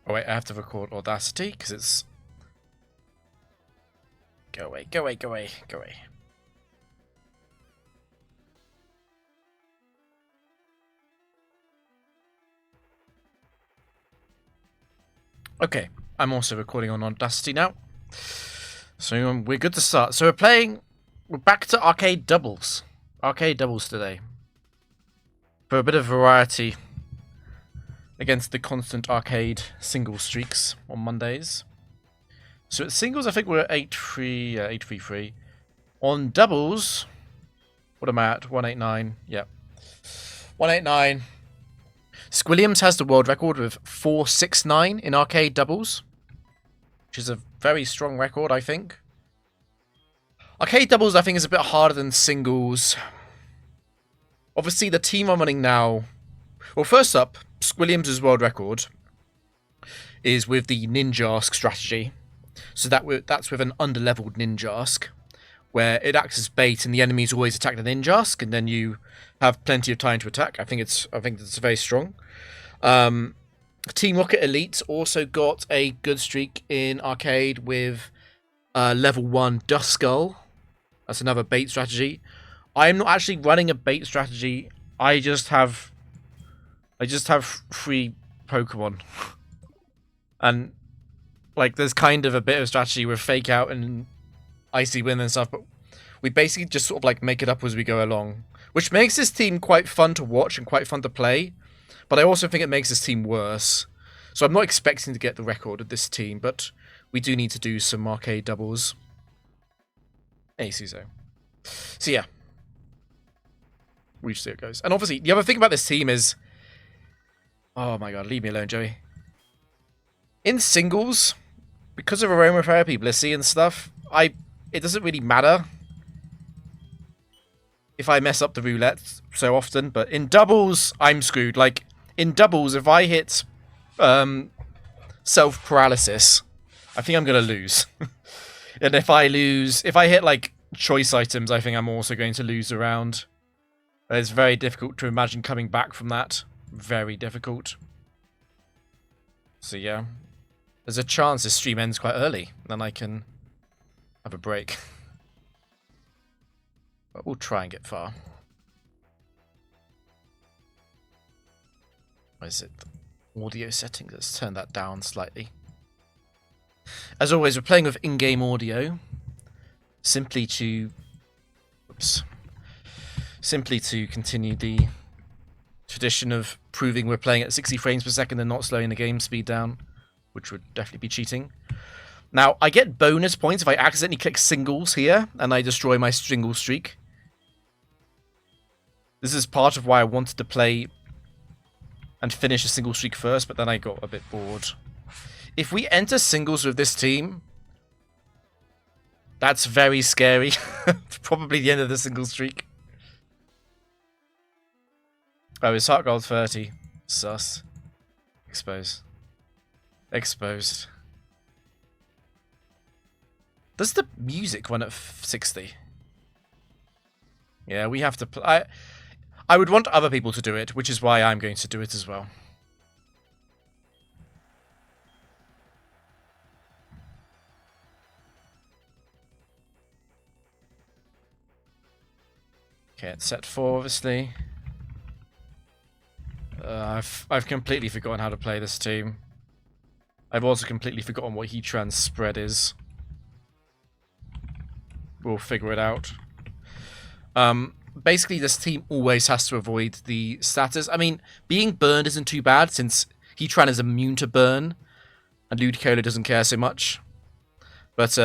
Oh wait, I have to record Audacity because it's... Go away, go away, go away, go away. Okay, I'm also recording on Audacity now. So we're good to start. So we're back to arcade doubles. Arcade doubles today. For a bit of variety against the constant arcade single streaks on Mondays. So at singles, I think we're at 8-3, 8-3-3. On doubles, what am I at? 189. Yep. 189. Squilliams has the world record with 469 in arcade doubles, which is a very strong record, I think. Arcade doubles, I think, is a bit harder than singles. Obviously, the team I'm running now... Well, first up, Squilliams' world record is with the Ninjask strategy. So that's with an underleveled Ninjask, where it acts as bait and the enemies always attack the Ninjask, and then you have plenty of time to attack. I think it's very strong. Team Rocket Elite also got a good streak in arcade with level 1 Dust Skull. That's another bait strategy. I'm not actually running a bait strategy. I just have 3 Pokemon. And like there's kind of a bit of strategy with Fake Out and Icy Wind and stuff, but we basically just sort of like make it up as we go along, which makes this team quite fun to watch and quite fun to play, but I also think it makes this team worse. So I'm not expecting to get the record of this team, but we do need to do some arcade doubles. Hey, Suzo. So yeah, we should see how it goes. And obviously, the other thing about this team is... Oh my god, leave me alone, Joey. In singles, because of aromatherapy, Blissey and stuff, it doesn't really matter if I mess up the roulette so often, but in doubles, I'm screwed. Like, in doubles, if I hit self-paralysis, I think I'm going to lose. And if I hit, like, choice items, I think I'm also going to lose a round. It's very difficult to imagine coming back from that. Very difficult. So, yeah. There's a chance this stream ends quite early, then I can have a break. But we'll try and get far. What is it? Audio settings. Let's turn that down slightly. As always, we're playing with in-game audio. Simply to continue the tradition of proving we're playing at 60 frames per second and not slowing the game speed down, which would definitely be cheating. Now, I get bonus points if I accidentally click singles here and I destroy my single streak. This is part of why I wanted to play and finish a single streak first, but then I got a bit bored. If we enter singles with this team, that's very scary. Probably the end of the single streak. Oh, it's Heart Gold 30. Sus. Exposed. Exposed. Does the music run at 60? Yeah, we have to play. I would want other people to do it, which is why I'm going to do it as well. Okay, it's set 4, obviously. I've completely forgotten how to play this team. I've also completely forgotten what Heatran's spread is. We'll figure it out. Basically, this team always has to avoid the status. I mean, being burned isn't too bad, since Heatran is immune to burn, and Ludicolo doesn't care so much. But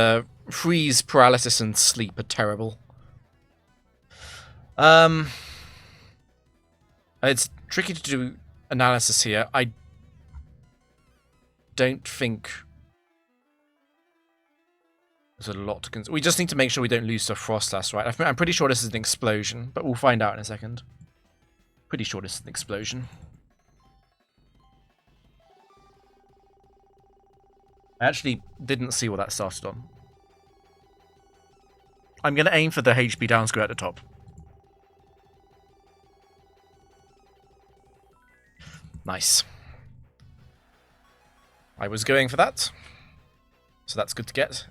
freeze, paralysis, and sleep are terrible. It's tricky to do analysis here. I don't think there's a lot to consider. We just need to make sure we don't lose to Frostlass, right? I'm pretty sure this is an explosion, but we'll find out in a second. Pretty sure this is an explosion. I actually didn't see what that started on. I'm going to aim for the HP down square at the top. Nice. I was going for that. So that's good to get.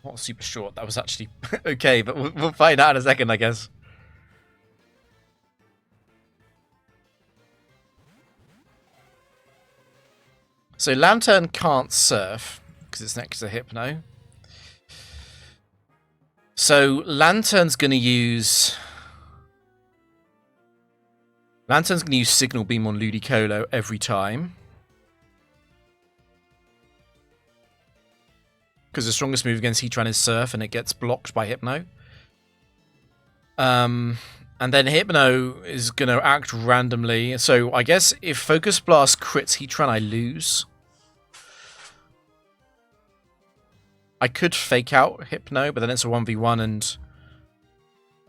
Not super short. That was actually okay, but we'll find out in a second, I guess. So Lantern can't surf because it's next to Hypno. So Lantern's going to use Signal Beam on Ludicolo every time. Because the strongest move against Heatran is Surf, and it gets blocked by Hypno. And then Hypno is going to act randomly. So I guess if Focus Blast crits Heatran, I lose. I could fake out Hypno, but then it's a 1v1, and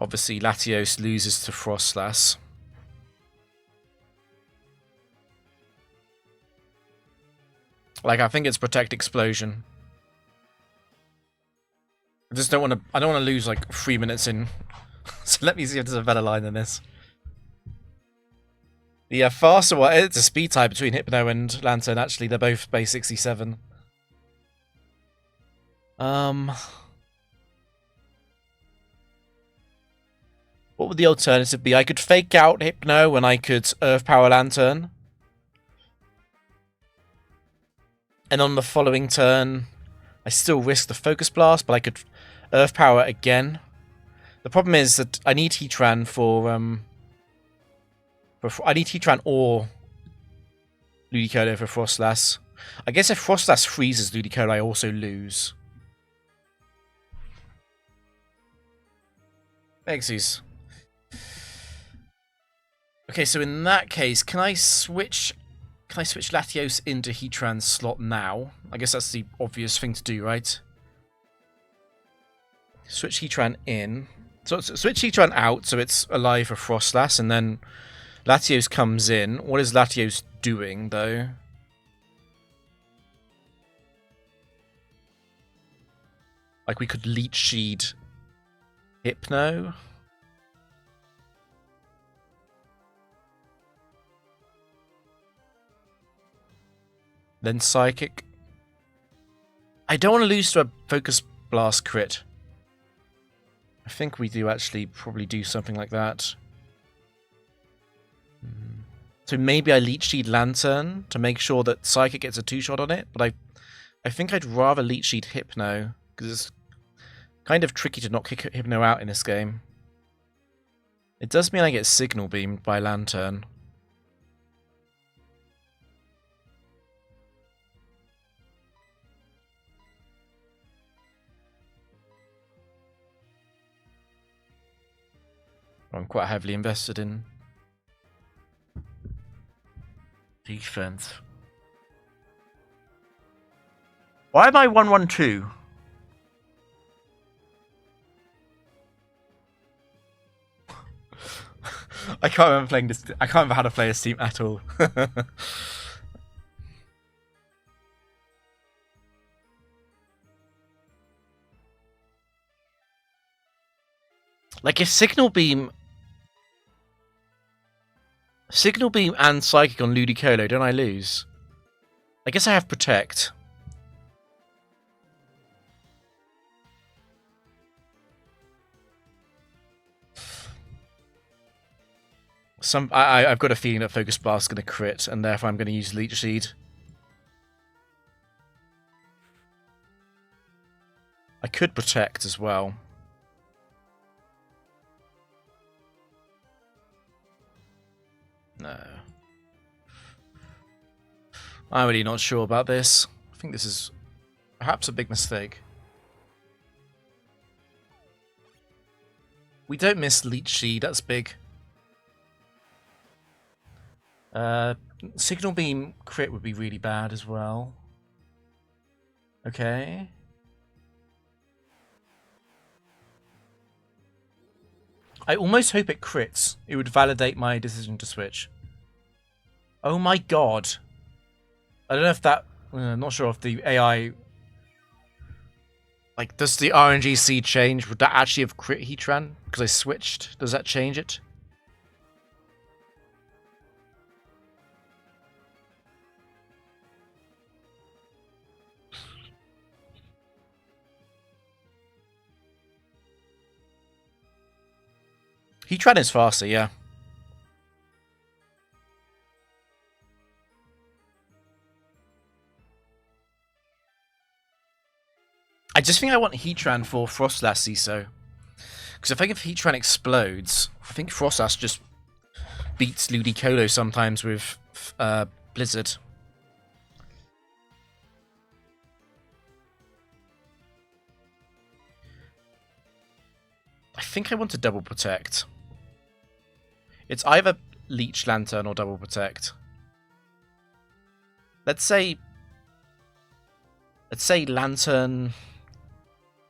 obviously Latios loses to Frostlass. Like, I think it's Protect Explosion. I just don't want to. I don't want to lose like 3 minutes in. So let me see if there's a better line than this. The faster one, it's a speed tie between Hypno and Lantern, actually. They're both base 67. What would the alternative be? I could fake out Hypno and I could Earth Power Lantern. And on the following turn, I still risk the Focus Blast, but I could Earth Power again. The problem is that I need Heatran for I need Heatran or Ludicolo for Frostlass. I guess if Frostlass freezes Ludicolo, I also lose. Exes. Okay, so in that case, can I switch Latios into Heatran's slot now? I guess that's the obvious thing to do, right? Switch Heatran in. So switch Heatran out so it's alive for Frostlass, and then Latios comes in. What is Latios doing, though? Like, we could Leech Seed Hypno. Then Psychic. I don't want to lose to a Focus Blast crit. I think we do actually probably do something like that. So maybe I Leech Seed Lantern to make sure that Psychic gets a 2-shot on it, but I think I'd rather Leech Seed Hypno, because it's kind of tricky to not kick Hypno out in this game. It does mean I get Signal Beamed by Lantern. I'm quite heavily invested in defense. Why am I 1-1-2? I can't remember playing this. I can't remember how to play this team at all. Like, if Signal Beam and Psychic on Ludicolo, don't I lose? I guess I have Protect. I've got a feeling that Focus Blast is going to crit, and therefore I'm going to use Leech Seed. I could Protect as well. No. I'm really not sure about this. I think this is perhaps a big mistake. We don't miss Leech Seed, that's big. Signal Beam crit would be really bad as well. Okay. I almost hope it crits. It would validate my decision to switch. Oh my god. I don't know if that... I'm not sure if the AI... Like, does the RNGC change? Would that actually have crit Heatran? Because I switched. Does that change it? Heatran is faster, yeah. I just think I want Heatran for Frostlass CISO. Because I think if Heatran explodes, I think Frostlass just beats Ludicolo sometimes with Blizzard. I think I want to double protect. It's either Leech Lantern or double protect. Let's say Lantern.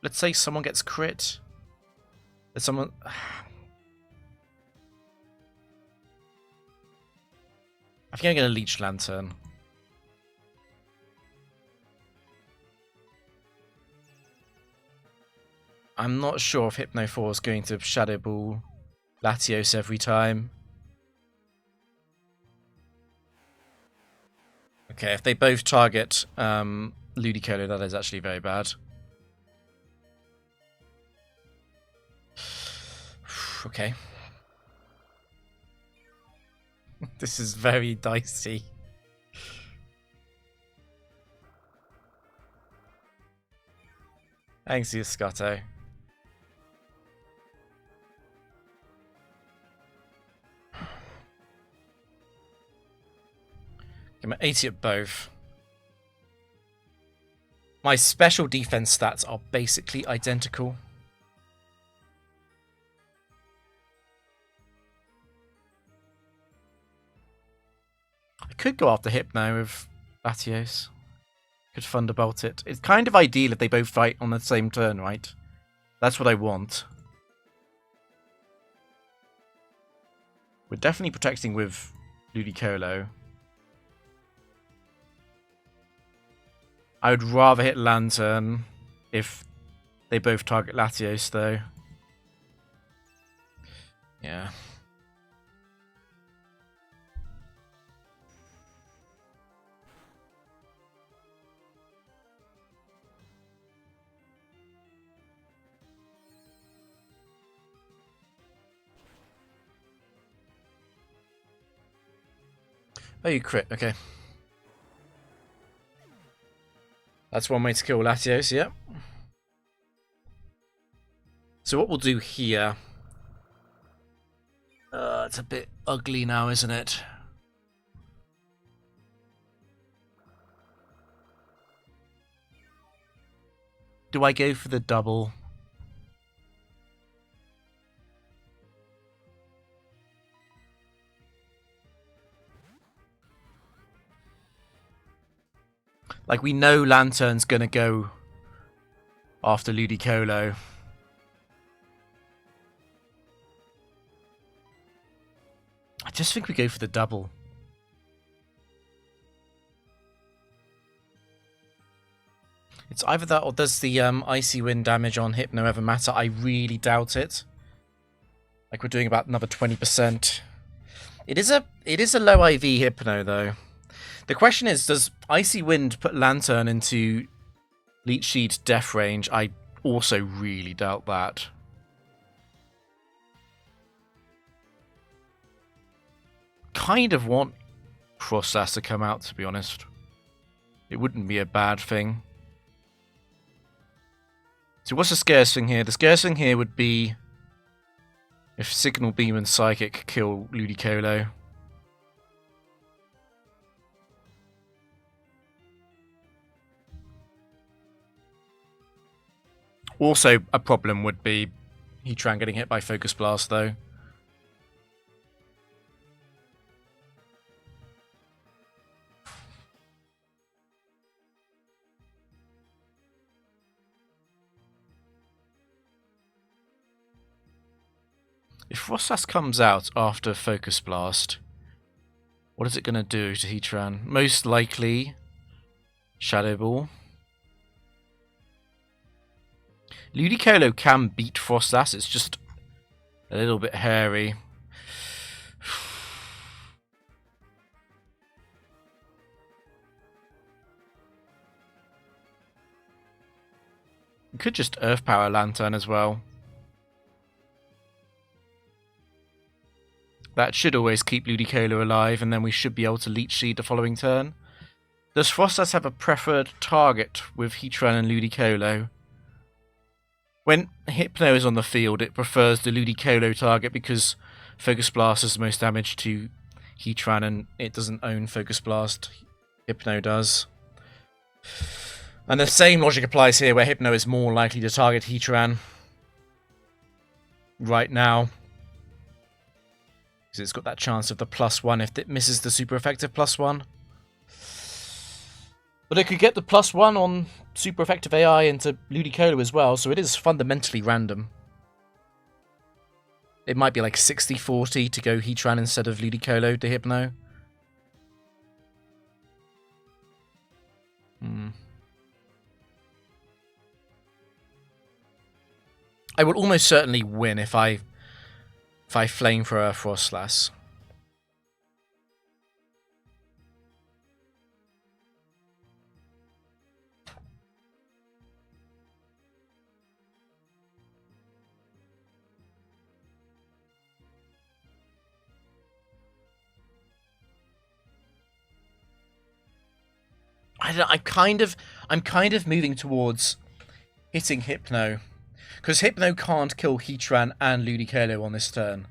Let's say someone gets crit. Let's someone. I think I'm gonna Leech Lantern. I'm not sure if Hypno 4 is going to Shadow Ball Latios every time. Okay, if they both target Ludicolo, that is actually very bad. Okay. This is very dicey. Thanks, Scotto. I'm at 80 at both. My special defense stats are basically identical. I could go after Hypno with Latios. Could Thunderbolt it. It's kind of ideal if they both fight on the same turn, right? That's what I want. We're definitely protecting with Ludicolo. I would rather hit Lantern if they both target Latios, though. Yeah. Oh, you crit. Okay. That's one way to kill Latios, yeah. So what we'll do here... it's a bit ugly now, isn't it? Do I go for the double? Like, we know Lantern's gonna go after Ludicolo. I just think we go for the double. It's either that or does the Icy Wind damage on Hypno ever matter? I really doubt it. Like, we're doing about another 20%. It is a low IV Hypno, though. The question is, does Icy Wind put Lantern into Leech Seed Death range? I also really doubt that. Kind of want Frostlass to come out, to be honest. It wouldn't be a bad thing. So what's the scarce thing here? The scarce thing here would be if Signal Beam and Psychic kill Ludicolo. Also, a problem would be Heatran getting hit by Focus Blast, though. If Frostlass comes out after Focus Blast, what is it going to do to Heatran? Most likely, Shadow Ball. Ludicolo can beat Frostlass, it's just a little bit hairy. We could just Earth Power Lantern as well. That should always keep Ludicolo alive, and then we should be able to Leech Seed the following turn. Does Frostlass have a preferred target with Heatran and Ludicolo? When Hypno is on the field, it prefers the Ludicolo target because Focus Blast does the most damage to Heatran, and it doesn't own Focus Blast. Hypno does. And the same logic applies here, where Hypno is more likely to target Heatran right now. Because it's got that chance of the +1 if it misses the super effective +1. But it could get the +1 on super effective AI into Ludicolo as well, so it is fundamentally random. It might be like 60-40 to go Heatran instead of Ludicolo to Hypno. I will almost certainly win if I Flamethrower Frostlass. I don't know, I'm kind of moving towards hitting Hypno. Because Hypno can't kill Heatran and Ludicolo on this turn.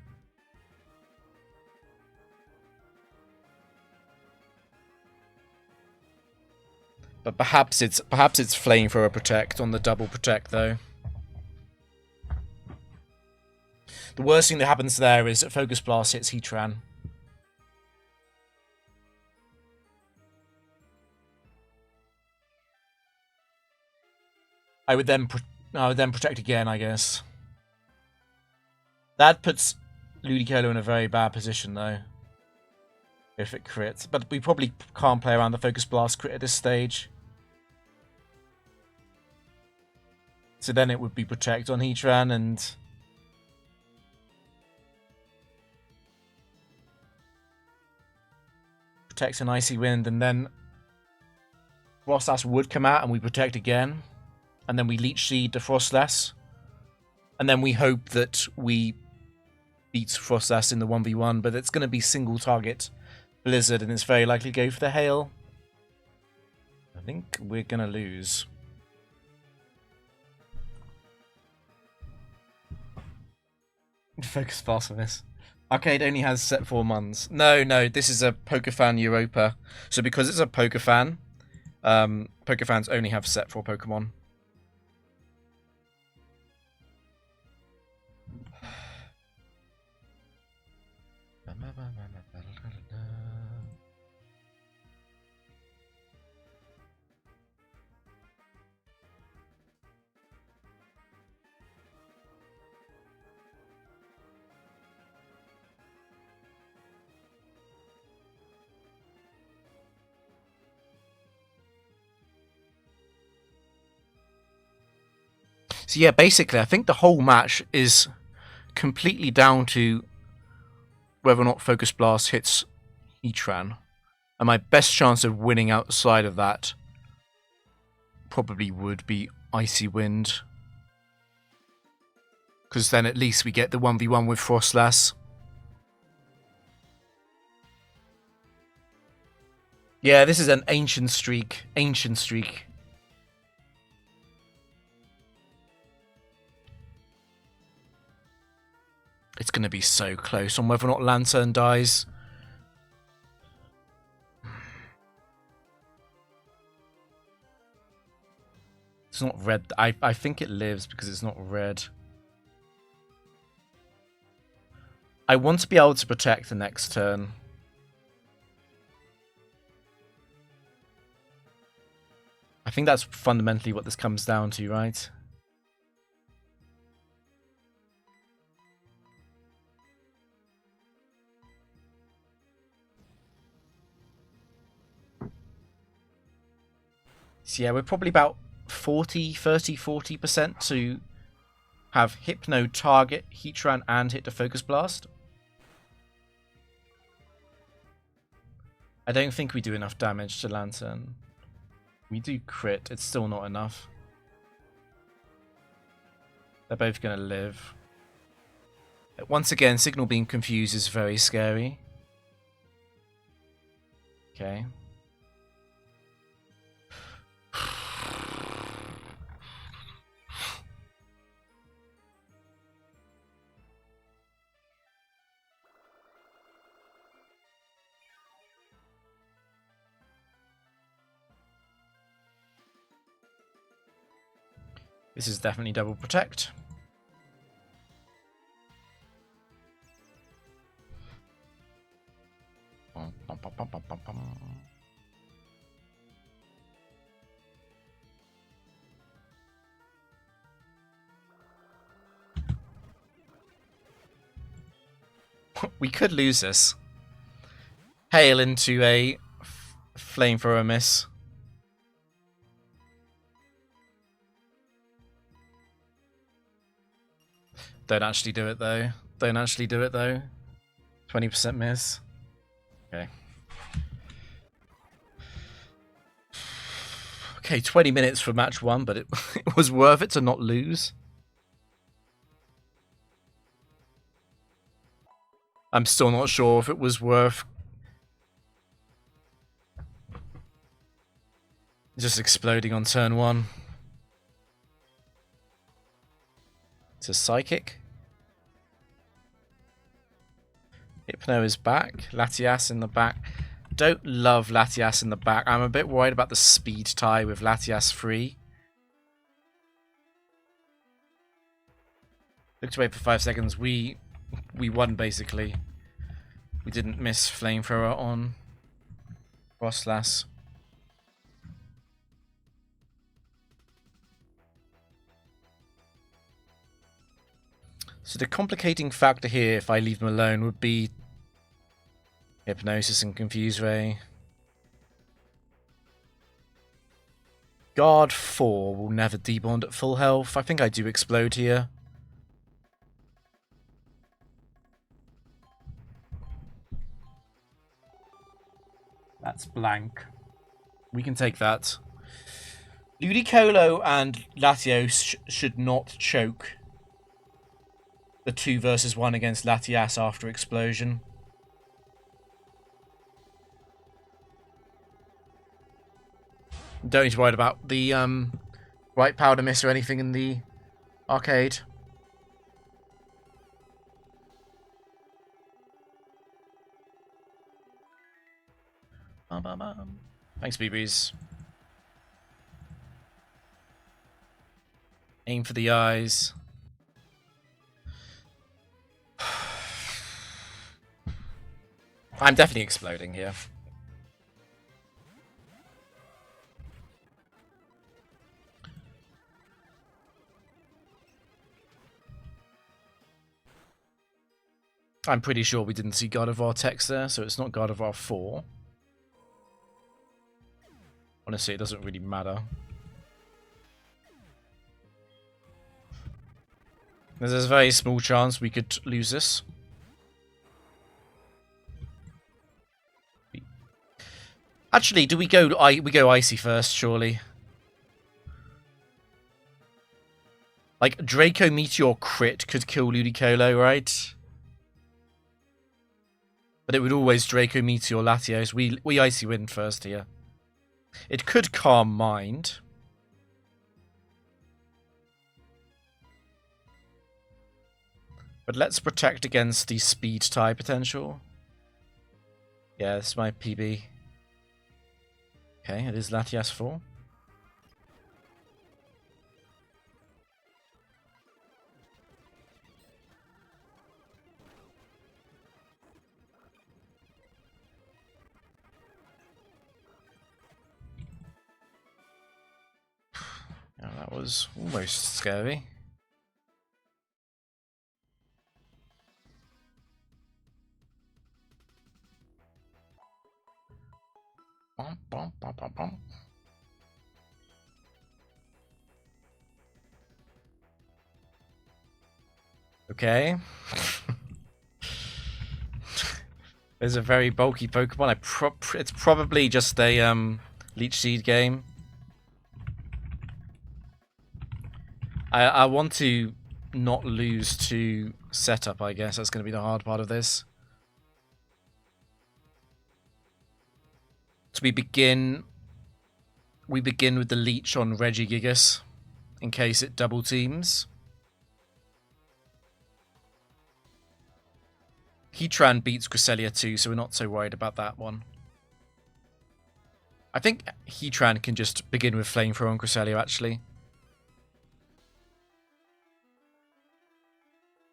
But perhaps it's Flamethrower Protect on the double Protect though. The worst thing that happens there is that Focus Blast hits Heatran. I would then protect again, I guess. That puts Ludicolo in a very bad position, though. If it crits. But we probably can't play around the Focus Blast crit at this stage. So then it would be protect on Heatran and... protect an Icy Wind, and then Frostlass would come out and we protect again. And then we Leech Seed the Frostlass. And then we hope that we beat Frostlass in the 1v1, but it's going to be single target Blizzard, and it's very likely to go for the Hail. I think we're going to lose. Focus Blast on this. Arcade only has set 4 Mons. No, this is a Pokefan Europa. So because it's a Pokefan, Pokefans only have set 4 Pokemon. So yeah, basically, I think the whole match is completely down to whether or not Focus Blast hits Heatran. And my best chance of winning outside of that probably would be Icy Wind. Because then at least we get the 1v1 with Frostlass. Yeah, this is an ancient streak. Ancient streak. It's going to be so close on whether or not Lantern dies. It's not red. I think it lives because it's not red. I want to be able to protect the next turn. I think that's fundamentally what this comes down to, right? So yeah, we're probably about 40% to have Hypno target Heatran and hit the Focus Blast. I don't think we do enough damage to Lantern. We do crit, it's still not enough. They're both going to live. Once again, Signal Beam Confuse is very scary. Okay. This is definitely double protect. We could lose this. Hail into a flamethrower miss. Don't actually do it though. Don't actually do it though. 20% miss. Okay. Okay, 20 minutes for match 1, but it was worth it to not lose. I'm still not sure if it was worth just exploding on turn 1. It's a Psychic. Hypno is back. Latias in the back. Don't love Latias in the back. I'm a bit worried about the speed tie with Latias free. Looked away for 5 seconds. We won basically. We didn't miss Flamethrower on Frostlass. So the complicating factor here, if I leave him alone, would be Hypnosis and Confuse Ray. Guard 4 will never debond at full health. I think I do explode here. That's blank. We can take that. Ludicolo and Latios should not choke the 2 versus 1 against Latias after explosion. Don't need to worry about the right powder miss or anything in the arcade. Thanks, BBs. Aim for the eyes. I'm definitely exploding here. I'm pretty sure we didn't see Gardevoir text there, so it's not Gardevoir 4. Honestly, it doesn't really matter. There's a very small chance we could lose this. Actually, do we go Icy first, surely? Like, Draco Meteor crit could kill Ludicolo, right? But it would always Draco Meteor Latios. We Icy win first here. It could Calm Mind. But let's protect against the speed tie potential. Yeah, this is my PB. Okay, it is Latias 4. Now that was almost scary. Bum, bum, bum, bum, bum. I Okay. There's a very bulky Pokemon. It's probably just a Leech Seed game. I want to not lose to setup, I guess. That's going to be the hard part of this. So we begin with the Leech on Regigigas in case it double teams. Heatran beats Cresselia too, so we're not so worried about that one. I think Heatran can just begin with Flamethrower on Cresselia, actually.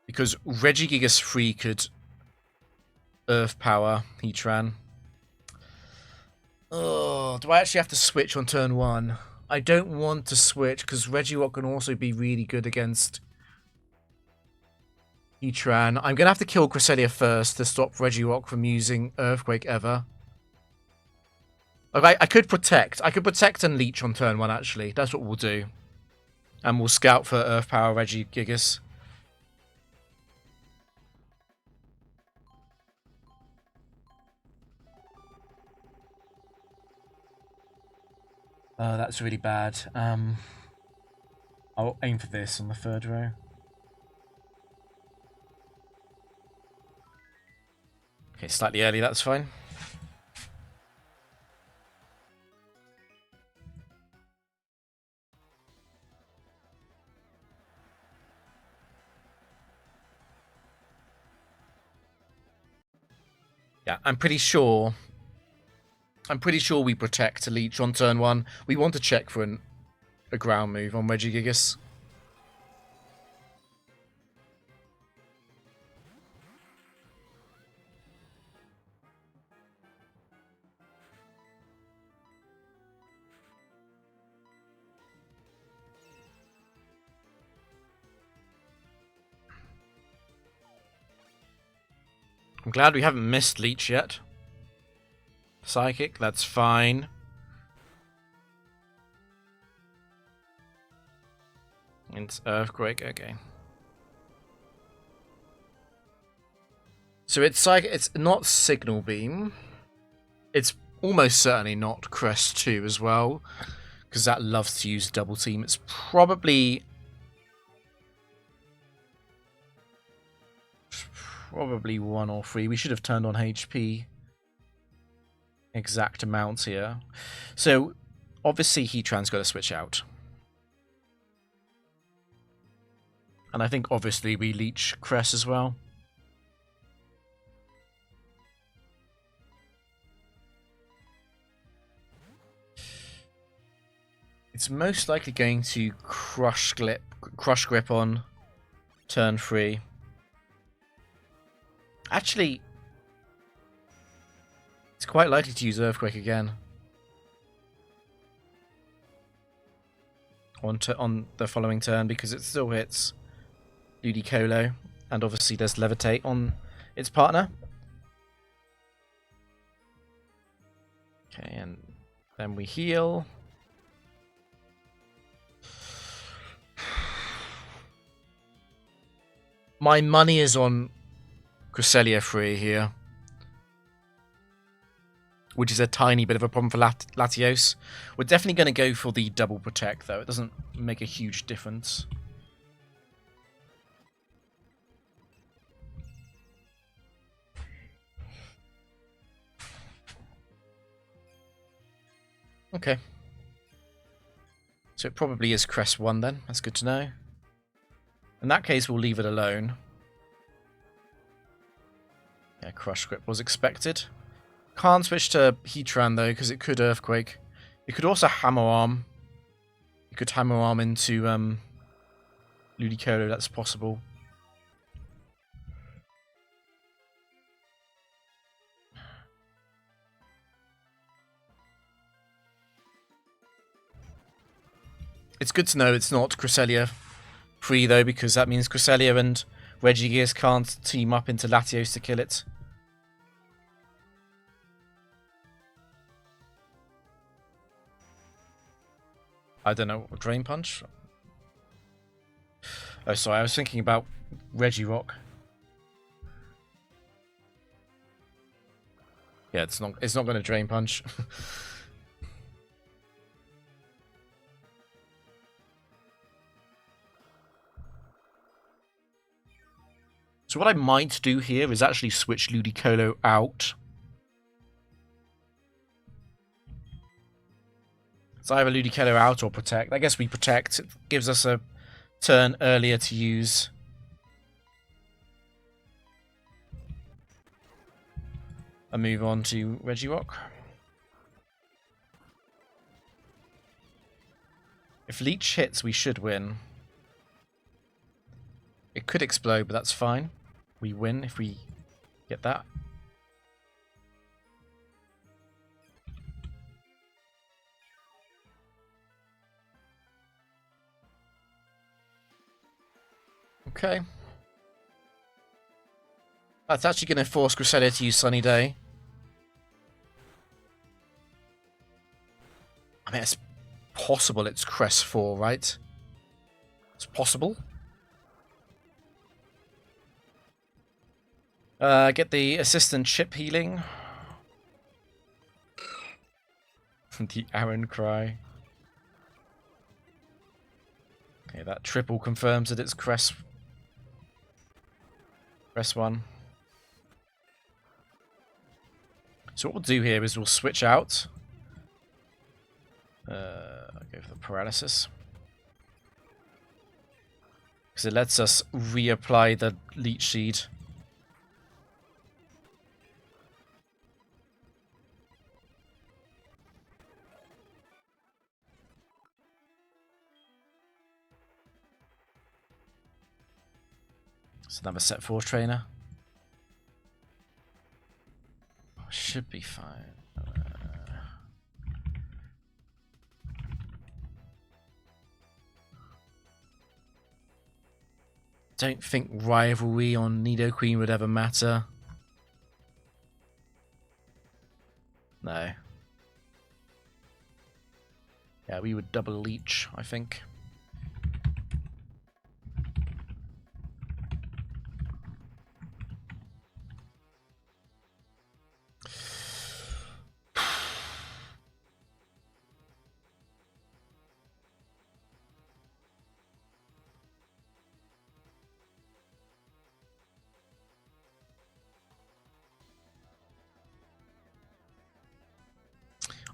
Because Regigigas 3 could Earth Power Heatran. Oh, do I actually have to switch on turn 1? I don't want to switch, because Regirock can also be really good against Heatran. I'm going to have to kill Cresselia first to stop Regirock from using Earthquake ever. Okay, I could protect. I could protect and leech on turn 1, actually. That's what we'll do. And we'll scout for Earth Power Regigigas. Oh, that's really bad. I'll aim for this on the 3rd row. Okay, slightly early, that's fine. Yeah, I'm pretty sure we protect a leech on turn 1. We want to check for a ground move on Regigigas. I'm glad we haven't missed leech yet. Psychic, that's fine. It's Earthquake, okay. So it's Psychic, it's not Signal Beam. It's almost certainly not Crest 2 as well, because that loves to use Double Team. It's probably 1 or 3. We should have turned on HP. Exact amount here. So, obviously Heatran's got to switch out. And I think obviously we leech Cress as well. It's most likely going to Crush Grip on turn 3. Actually, it's quite likely to use Earthquake again. On the following turn, because it still hits Ludicolo, and obviously there's Levitate on its partner. Okay, and then we heal. My money is on Cresselia 3 here, which is a tiny bit of a problem for Latios. We're definitely going to go for the double protect, though. It doesn't make a huge difference. Okay. So it probably is Crest 1 then. That's good to know. In that case, we'll leave it alone. Yeah, Crush Grip was expected. Can't switch to Heatran though, because it could Earthquake. It could also Hammer Arm. You could Hammer Arm into Ludicolo, that's possible. It's good to know it's not Cresselia free though, because that means Cresselia and Regigigas can't team up into Latios to kill it. I don't know, Drain Punch? Oh, sorry, I was thinking about Regirock. Yeah, it's not going to Drain Punch. So what I might do here is actually switch Ludicolo out. So either Ludicolo out or Protect. I guess we Protect. It gives us a turn earlier to use. And move on to Regirock. If Leech hits, we should win. It could explode, but that's fine. We win if we get that. Okay. That's actually going to force Cresselia to use Sunny Day. I mean, it's possible it's Crest 4, right? It's possible. Get the assistant chip healing. The Aaron cry. Okay, that triple confirms that it's Crest 1. So what we'll do here is we'll switch out. Go for the paralysis. Because it lets us reapply the Leech Seed. It's another set 4 trainer. Should be fine. Don't think rivalry on Nidoqueen would ever matter. No. Yeah, we would double Leech, I think.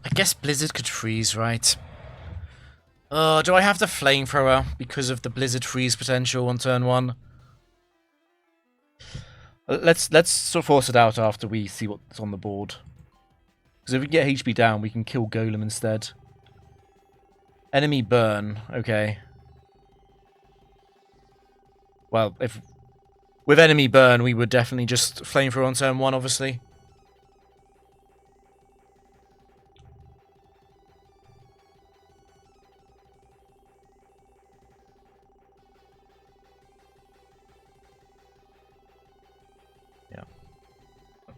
I guess Blizzard could freeze, right? Do I have the Flamethrower because of the Blizzard freeze potential on turn 1? Let's sort of force it out after we see what's on the board. Because if we get HP down, we can kill Golem instead. Enemy burn, okay. Well, if with enemy burn, we would definitely just Flamethrower on turn 1, obviously.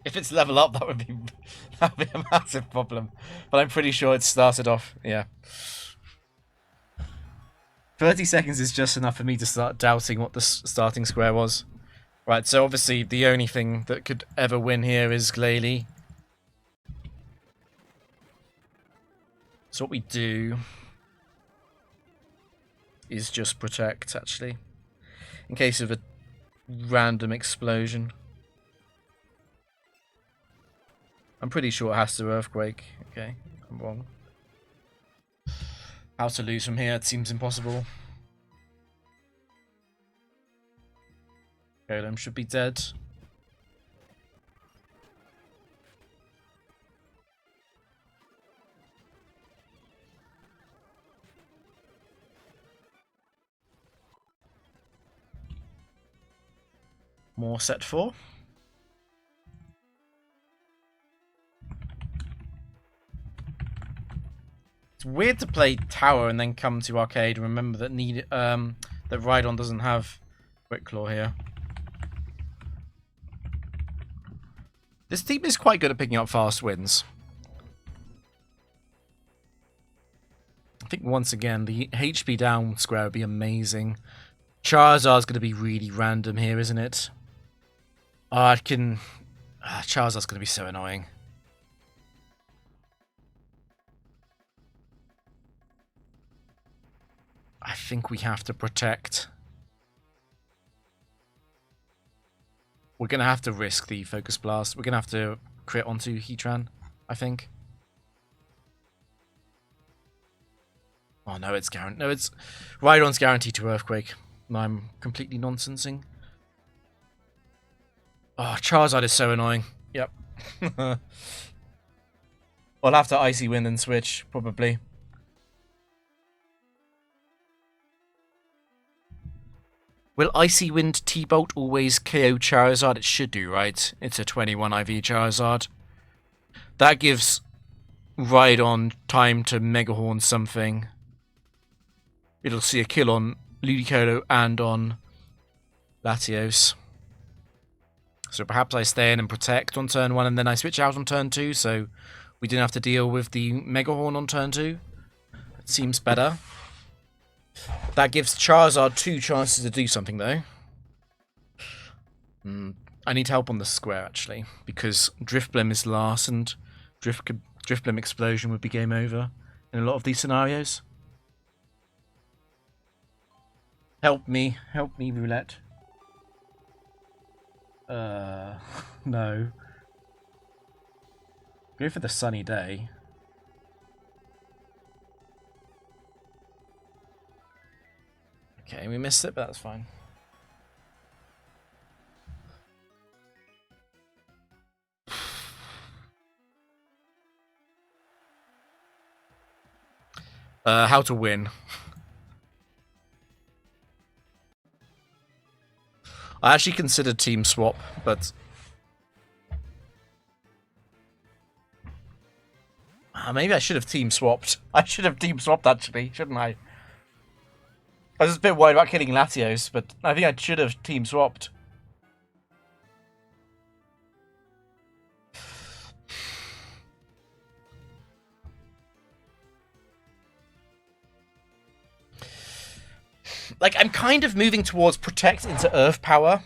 If it's level up, that would be a massive problem. But I'm pretty sure it started off, yeah. 30 seconds is just enough for me to start doubting what the starting square was. Right, so obviously the only thing that could ever win here is Glalie. So what we do is just Protect, actually. In case of a random explosion. I'm pretty sure it has to Earthquake. Okay, I'm wrong. How to lose from here? It seems impossible. Golem should be dead. More set 4. It's weird to play Tower and then come to Arcade and remember that that Rhydon doesn't have Quick Claw here. This team is quite good at picking up fast wins. I think once again the HP down square would be amazing. Charizard's going to be really random here, isn't it? I can... Charizard's going to be so annoying. I think we have to protect. We're going to have to risk the Focus Blast. We're going to have to crit onto Heatran, I think. Oh, no, it's guaranteed. No, it's... Rhydon's guaranteed to Earthquake. I'm completely nonsensing. Oh, Charizard is so annoying. Yep. I'll have to Icy Wind and switch, probably. Will Icy Wind T-Bolt always KO Charizard? It should do, right? It's a 21 IV Charizard. That gives Rhydon time to Mega Horn something. It'll see a kill on Ludicolo and on Latios. So perhaps I stay in and protect on turn 1 and then I switch out on turn 2, so we didn't have to deal with the Mega Horn on turn 2. It seems better. That gives Charizard 2 chances to do something, though. I need help on the square, actually, because Drifblim is last, and Drifblim Explosion would be game over in a lot of these scenarios. Help me, Roulette. No. Go for the sunny day. Okay, we missed it, but that's fine. How to win. I actually considered team swap, but maybe I should have team swapped. I should have team swapped actually, shouldn't I? I was a bit worried about killing Latios, but I think I should have team swapped. Like, I'm kind of moving towards Protect into Earth Power.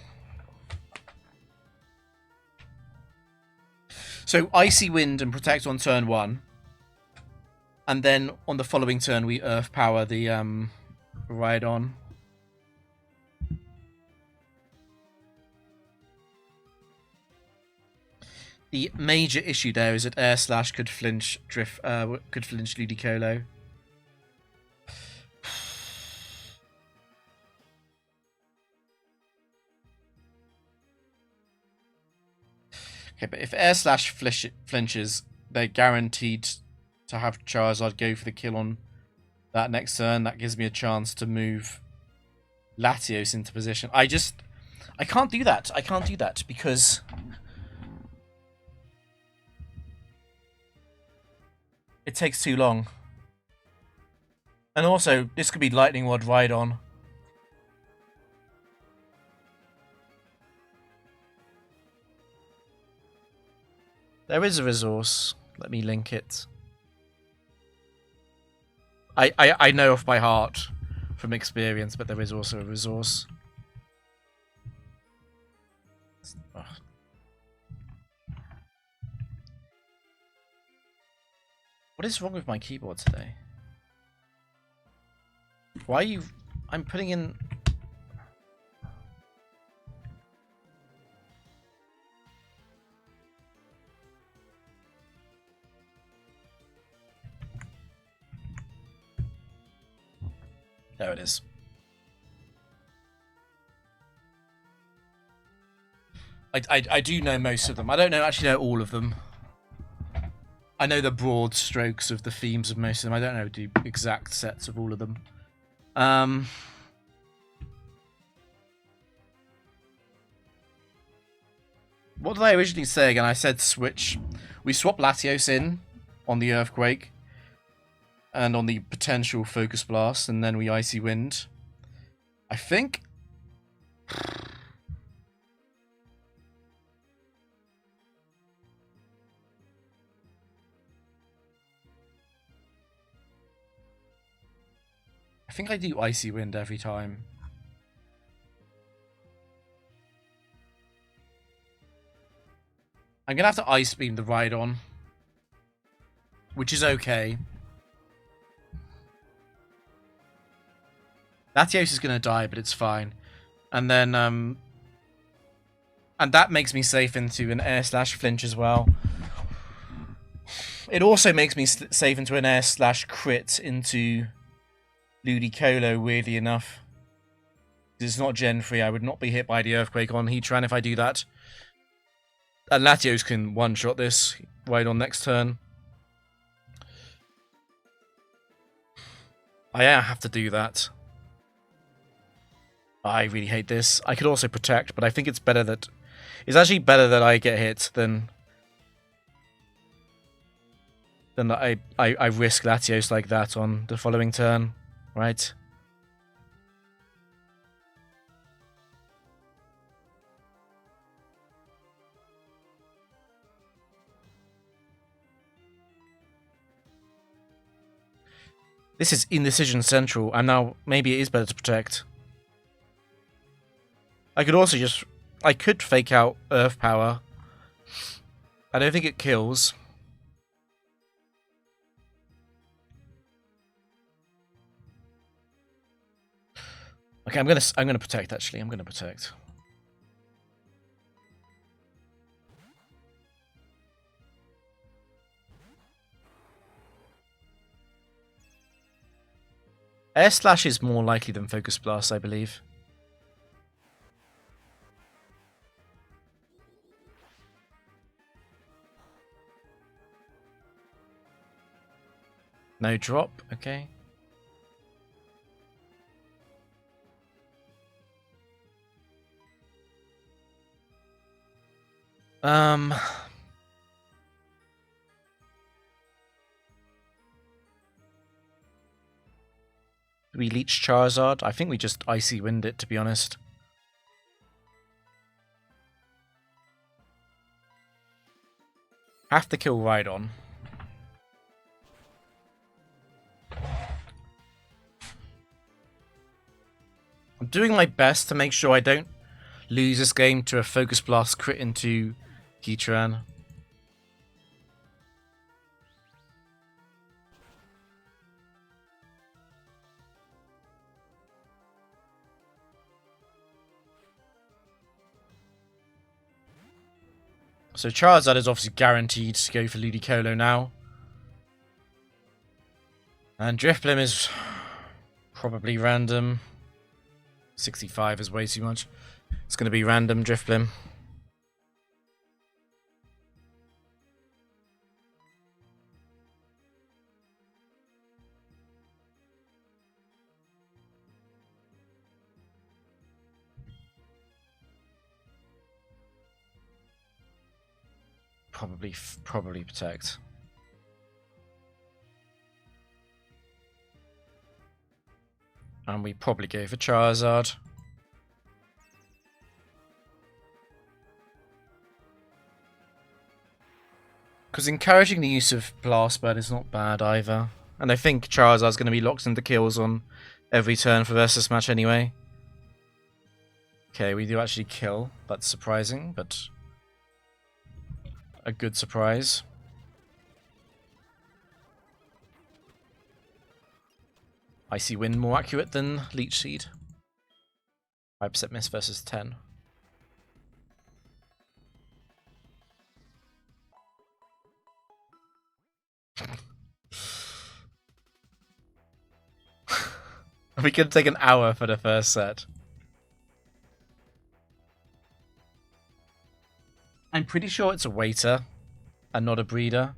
So, Icy Wind and Protect on turn 1. And then on the following turn, we Earth Power the Rhydon. The major issue there is that Air Slash could flinch Ludicolo. Okay, but if Air Slash flinches, they're guaranteed to have Charizard go for the kill on that next turn. That gives me a chance to move Latios into position. I can't do that. I can't do that because it takes too long. And also, this could be Lightning Rod Rhydon. There is a resource. Let me link it. I know off by heart from experience, but there is also a resource. Oh. What is wrong with my keyboard today? Why are you... I'm putting in... There it is. I do know most of them. I don't actually know all of them. I know the broad strokes of the themes of most of them. I don't know the exact sets of all of them. What did I originally say again? I said switch. We swap Latios in on the Earthquake and on the potential Focus Blast, and then we Icy Wind. I think... I think I do Icy Wind every time. I'm gonna have to Ice Beam the Rhydon, which is okay. Latios is gonna die, but it's fine. And then, and that makes me safe into an Air Slash Flinch as well. It also makes me safe into an Air Slash Crit into Ludicolo, weirdly enough. It's not Gen 3, I would not be hit by the Earthquake on Heatran if I do that. And Latios can one-shot this right on next turn. I have to do that. I really hate this. I could also protect, but I think it's better that... It's actually better that I get hit than that I risk Latios like that on the following turn, right? This is Indecision Central, and now maybe it is better to protect. I could also just... I could fake out Earth Power. I don't think it kills. Okay, I'm gonna protect actually. I'm gonna protect. Air Slash is more likely than Focus Blast, I believe. No drop, okay. Do we Leech Charizard? I think we just Icy Wind it, to be honest. Have to kill Rhydon. I'm doing my best to make sure I don't lose this game to a Focus Blast crit into Heatran. So Charizard is obviously guaranteed to go for Ludicolo now. And Drifblim is probably random. 65 is way too much. It's going to be random Drifblim. Probably protect. And we probably go for Charizard. Because encouraging the use of Blast Bird is not bad either. And I think Charizard's going to be locked into kills on every turn for versus match anyway. Okay, we do actually kill. That's surprising, but a good surprise. Icy Wind more accurate than Leech Seed. 5% miss versus 10. We could take an hour for the first set. I'm pretty sure it's a waiter and not a breeder.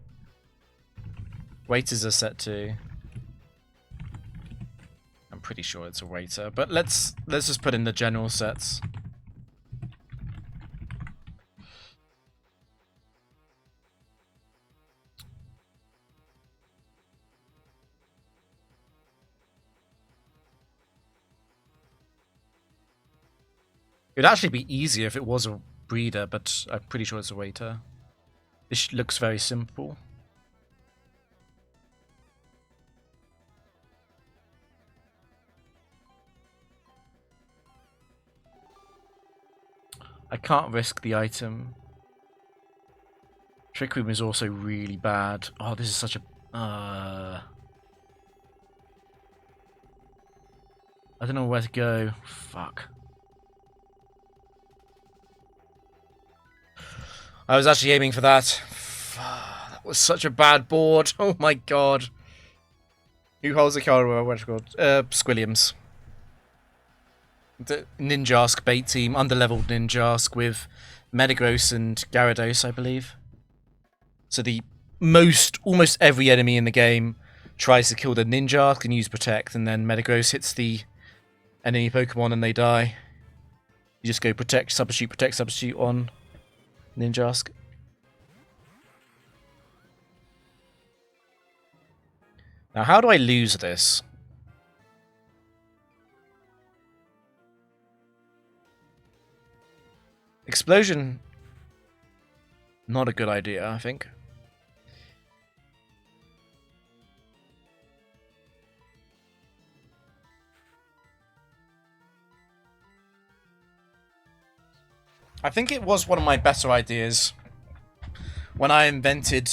Waiters are set too. I'm pretty sure it's a waiter, but let's just put in the general sets. It would actually be easier if it was a breeder, but I'm pretty sure it's a waiter. This looks very simple. I can't risk the item. Trick Room is also really bad. Oh, this is such a... I don't know where to go. Fuck. I was actually aiming for that. That was such a bad board. Oh my god. Who holds the card? What's it called? Squilliams. The Ninjask bait team, underleveled Ninjask with Metagross and Gyarados, I believe. So the almost every enemy in the game tries to kill the Ninjask and use Protect, and then Metagross hits the enemy Pokemon and they die. You just go Protect, Substitute on Ninjask. Now, how do I lose this? Explosion. Not a good idea, I think. I think it was one of my better ideas when I invented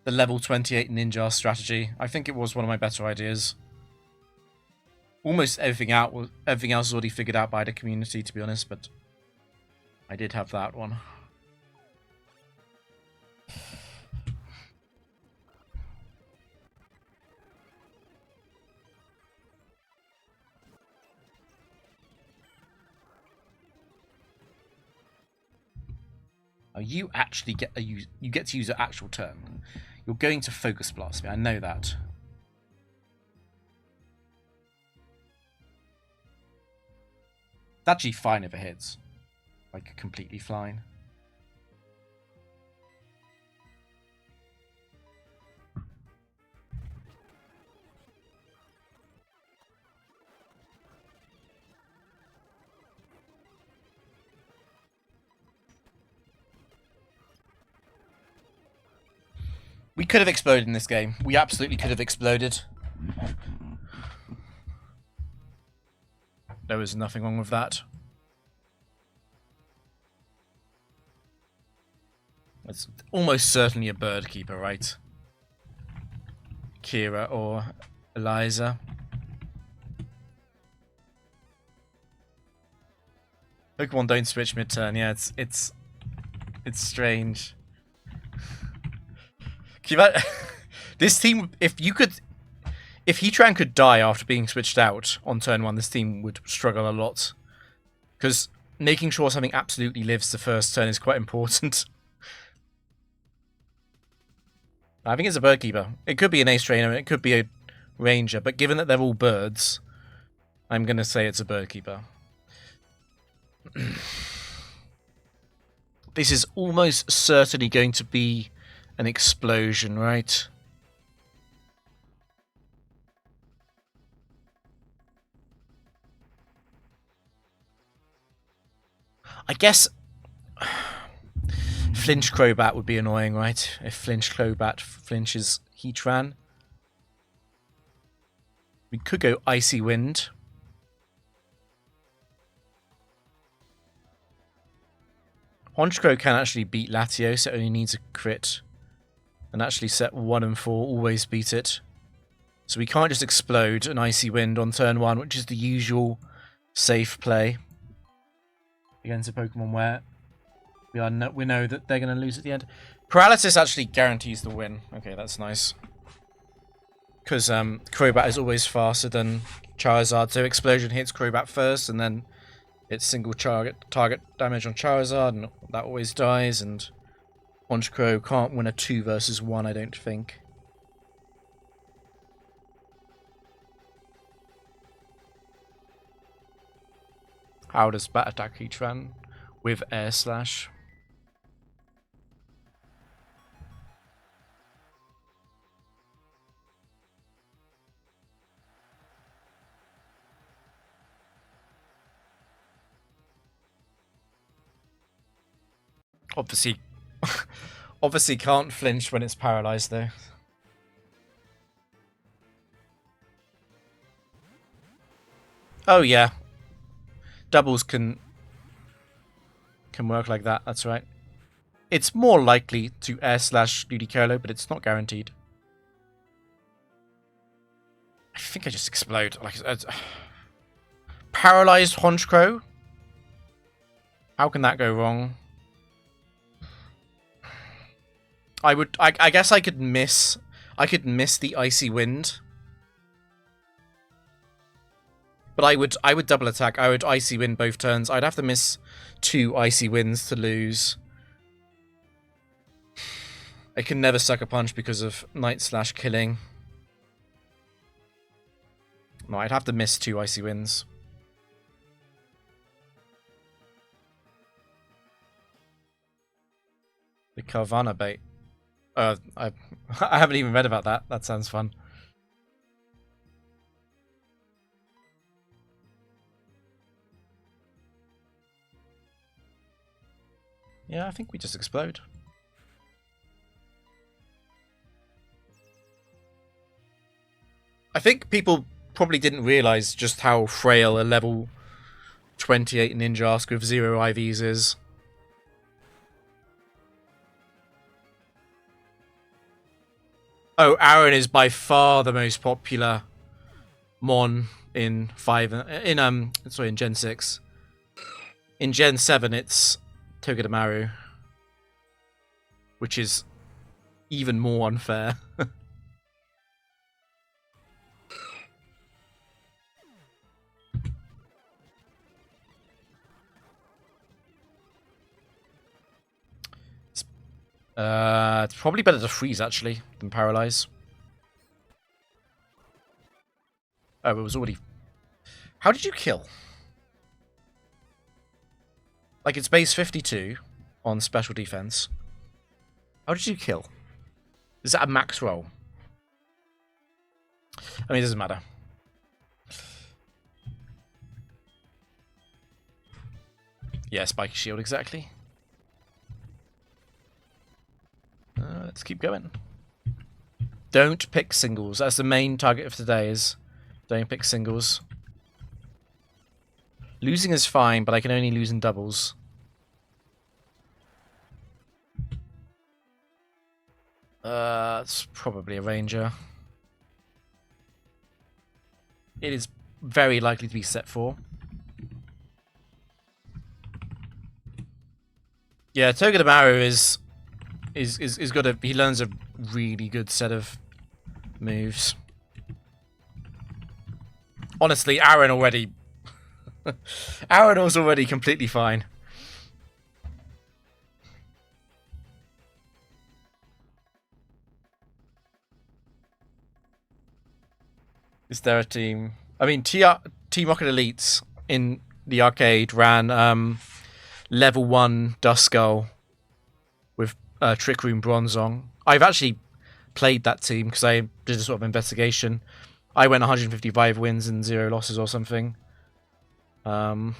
the level 28 ninja strategy. I think it was one of my better ideas. Almost everything else was already figured out by the community, to be honest, but I did have that one. Oh, you actually get you get to use an actual turn. You're going to Focus Blast me. I know that. It's actually fine if it hits. Like, completely fine. We could have exploded in this game. We absolutely could have exploded. There was nothing wrong with that. It's almost certainly a bird keeper, right? Kira or Eliza. Pokemon don't switch mid-turn. Yeah, it's strange. This team, if Heatran could die after being switched out on turn 1, this team would struggle a lot. Because making sure something absolutely lives the first turn is quite important. I think it's a bird keeper. It could be an ace trainer, it could be a ranger, but given that they're all birds, I'm going to say it's a bird keeper. This is almost certainly going to be an explosion, right? I guess Flinch Crobat would be annoying, right? If Flinch Crobat flinches Heatran. We could go Icy Wind. Honchkrow can actually beat Latios, it only needs a crit. And actually set 1 and 4, always beat it. So we can't just explode an Icy Wind on turn 1, which is the usual safe play against a Pokemon where we know that they're going to lose at the end. Paralysis actually guarantees the win. Okay, that's nice. Because Crobat is always faster than Charizard, so Explosion hits Crobat first, and then it's single target damage on Charizard, and that always dies, and Honchkrow can't win a 2 versus 1, I don't think. How does Bat attack Heatran? With Air Slash. Obviously can't flinch when it's paralyzed though. Oh yeah. Doubles can work like that, that's right. It's more likely to air/Ludicolo, but it's not guaranteed. I think I just explode. Like, paralyzed Honchkrow? How can that go wrong? I guess I could miss the Icy Wind. But I would double attack. I would Icy Wind both turns. I'd have to miss 2 Icy Winds to lose. I can never Sucker Punch because of Night/Killing. No, I'd have to miss 2 Icy Winds. The Carvanha bait. I haven't even read about that. That sounds fun. Yeah, I think we just explode. I think people probably didn't realize just how frail a level 28 Ninjask with 0 IVs is. Oh, Aaron is by far the most popular Mon in in Gen 6. In Gen 7 it's Togedemaru, which is even more unfair. It's probably better to freeze, actually, than paralyze. Oh, it was already... How did you kill? Like, it's base 52 on special defense. How did you kill? Is that a max roll? I mean, it doesn't matter. Yeah, spiky shield, exactly. Let's keep going. Don't pick singles. That's the main target of today, is don't pick singles. Losing is fine, but I can only lose in doubles. It's probably a Ranger. It is very likely to be set 4. Yeah, Togedemaru is got a... He learns a really good set of moves. Honestly, Aaron already... Aaron was already completely fine. Is there a team... I mean, Team Rocket Elites in the arcade ran level 1 Duskull with Trick Room Bronzong. I've actually played that team because I did a sort of investigation. I went 155 wins and 0 losses or something. So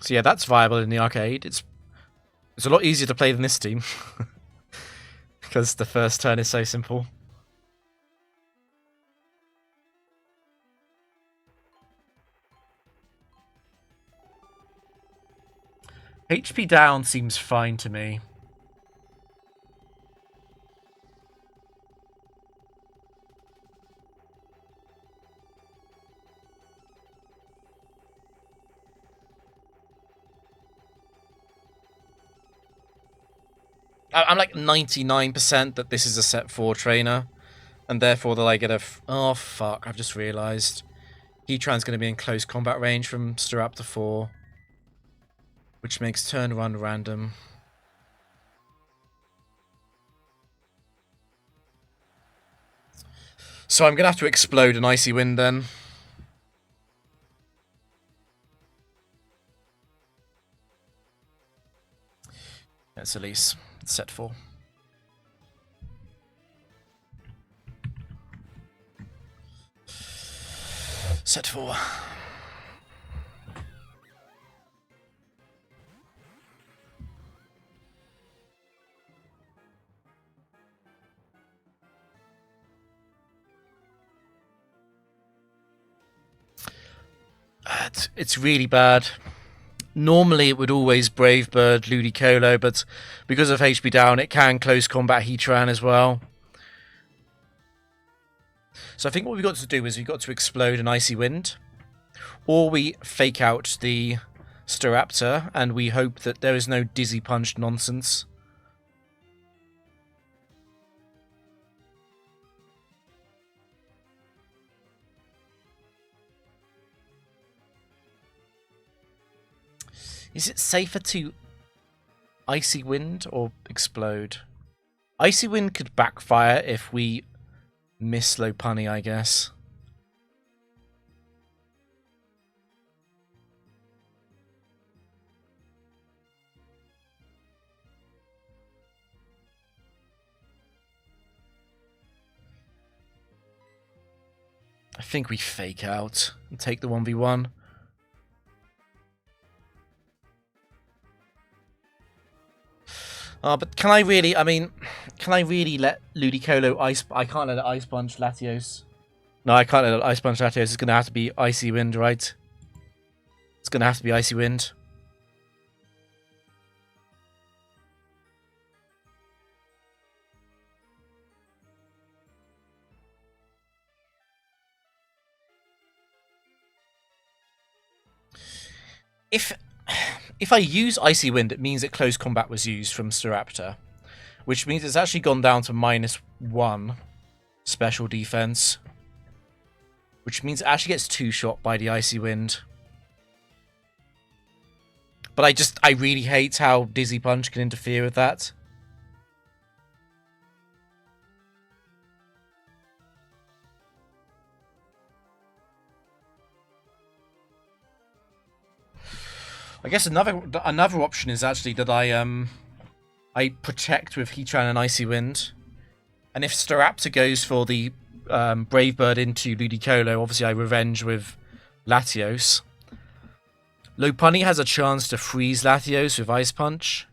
yeah, that's viable in the arcade. It's a lot easier to play than this team because the first turn is so simple. HP down seems fine to me. I'm like 99% that this is a set 4 trainer, and therefore that I get a... Oh fuck, I've just realised. Heatran's going to be in close combat range from Staraptor 4, which makes turn 1 random. So I'm going to have to explode an Icy Wind then. That's Elise. Set 4. Set 4. It's really bad. Normally it would always Brave Bird, Ludicolo, but because of HP down, it can close combat Heatran as well. So I think what we've got to do is we've got to explode an Icy Wind, or we fake out the Staraptor and we hope that there is no Dizzy Punch nonsense. Is it safer to Icy Wind or explode? Icy Wind could backfire if we miss Lopunny, I guess. I think we fake out and take the 1v1. But can I really, can I really let Ludicolo Ice... I can't let it Ice Punch Latios. No, I can't let it Ice Punch Latios. It's going to have to be Icy Wind, right? It's going to have to be Icy Wind. If I use Icy Wind, it means that close combat was used from Staraptor, which means it's actually gone down to -1 special defense, which means it actually gets 2-shot by the Icy Wind. But I really hate how Dizzy Punch can interfere with that. I guess another option is actually that I protect with Heatran and Icy Wind, and if Staraptor goes for the Brave Bird into Ludicolo, obviously I revenge with Latios. Lopunny has a chance to freeze Latios with Ice Punch.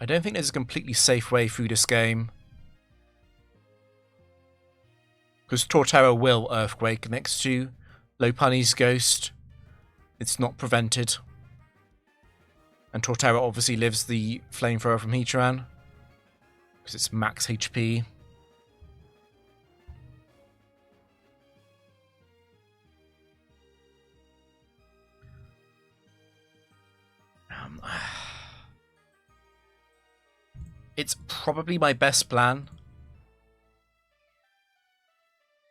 I don't think there's a completely safe way through this game, because Torterra will Earthquake next to Lopunny's Ghost. It's not prevented. And Torterra obviously lives the Flamethrower from Heatran, because it's max HP. It's probably my best plan.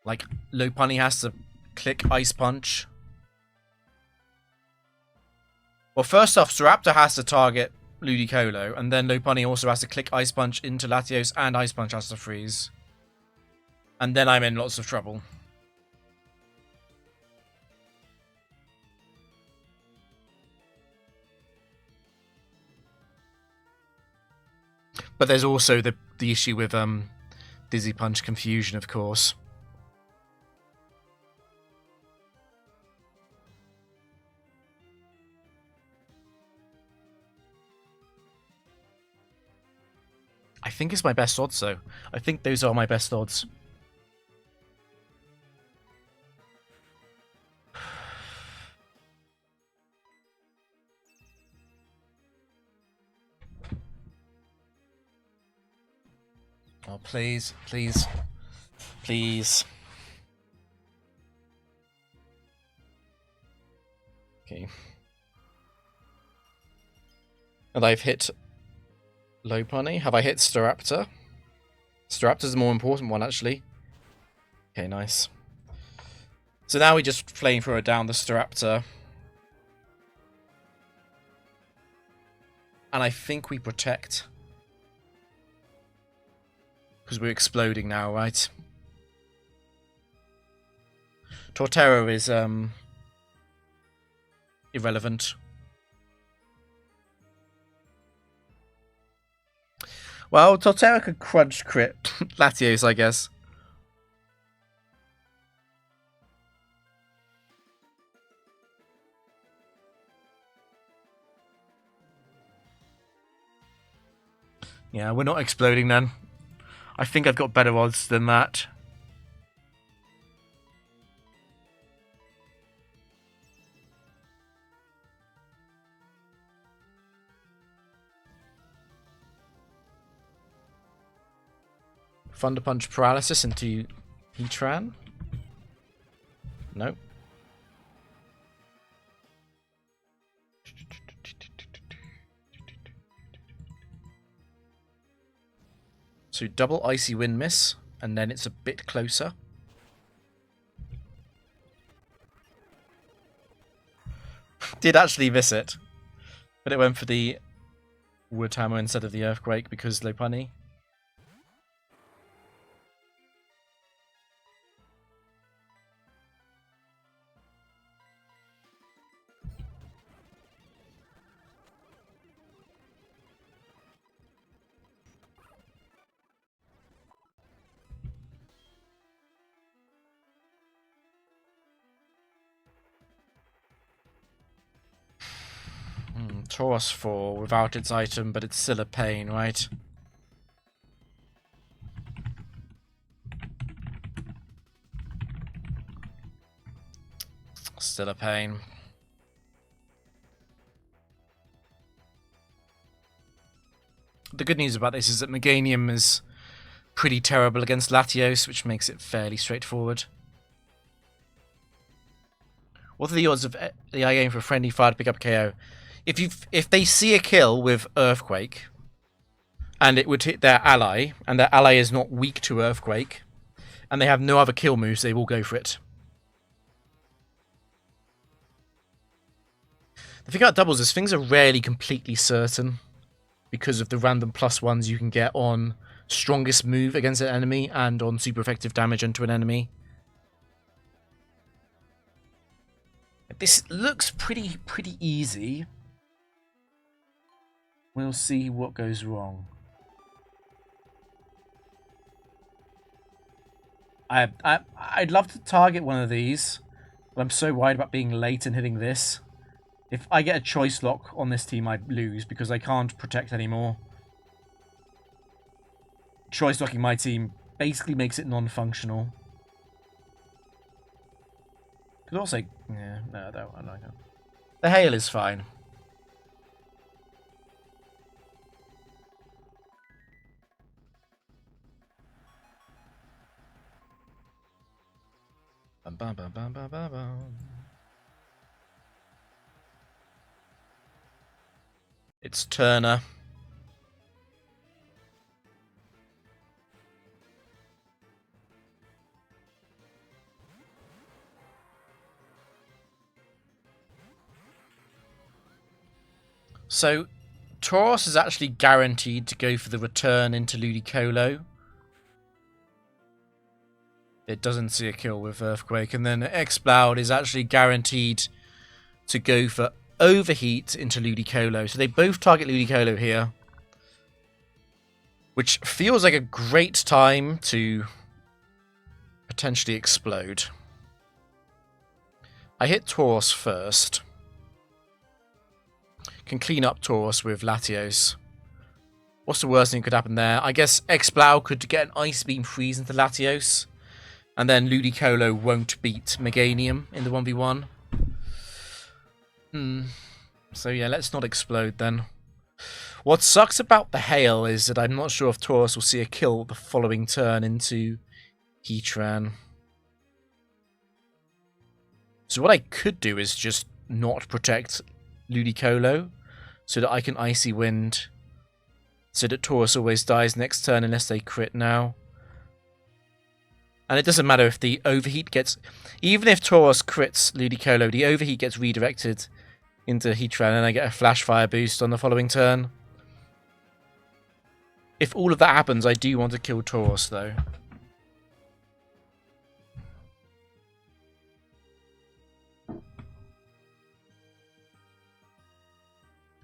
Like, Lopunny has to click Ice Punch. Well, first off, Staraptor has to target Ludicolo, and then Lopunny also has to click Ice Punch into Latios, and Ice Punch has to freeze. And then I'm in lots of trouble. But there's also the issue with Dizzy Punch confusion, of course. I think it's my best odds, though. I think those are my best odds. Oh, please, please, please. Okay. And I've hit Lopunny. Have I hit Staraptor? Staraptor's the more important one, actually. Okay, nice. So now we just Flamethrower down the Staraptor. And I think we protect. Because we're exploding now, right? Torterra is irrelevant. Well, Torterra could crunch crit Latios, I guess. Yeah, we're not exploding then. I think I've got better odds than that. Thunder Punch Paralysis into Heatran. Nope. So double Icy Wind miss, and then it's a bit closer. Did actually miss it, but it went for the Wood Hammer instead of the Earthquake because Lopunny. Tauros 4 without its item, but it's still a pain, right? Still a pain. The good news about this is that Meganium is pretty terrible against Latios, which makes it fairly straightforward. What are the odds of the eye game for a friendly fire to pick up KO? If they see a kill with Earthquake, and it would hit their ally, and their ally is not weak to Earthquake, and they have no other kill moves, they will go for it. The thing about doubles is things are rarely completely certain because of the random +1s you can get on strongest move against an enemy and on super effective damage into an enemy. This looks pretty easy. We'll see what goes wrong. I'd love to target one of these, but I'm so worried about being late and hitting this. If I get a choice lock on this team, I'd lose because I can't protect anymore. Choice locking my team basically makes it non-functional. Could also, yeah, no, I don't like it. The hail is fine. Bum, bum, bum, bum, bum, bum. It's Turner. So, Tauros is actually guaranteed to go for the return into Ludicolo. It doesn't see a kill with Earthquake. And then Exploud is actually guaranteed to go for Overheat into Ludicolo. So they both target Ludicolo here. Which feels like a great time to potentially explode. I hit Tauros first. Can clean up Tauros with Latios. What's the worst thing that could happen there? I guess Exploud could get an Ice Beam freeze into Latios. And then Ludicolo won't beat Meganium in the 1v1. So yeah, let's not explode then. What sucks about the hail is that I'm not sure if Tauros will see a kill the following turn into Heatran. So what I could do is just not protect Ludicolo so that I can Icy Wind so that Tauros always dies next turn unless they crit now. And it doesn't matter if the Overheat gets... Even if Tauros crits Ludicolo, the Overheat gets redirected into Heatran and I get a Flash Fire boost on the following turn. If all of that happens, I do want to kill Tauros, though.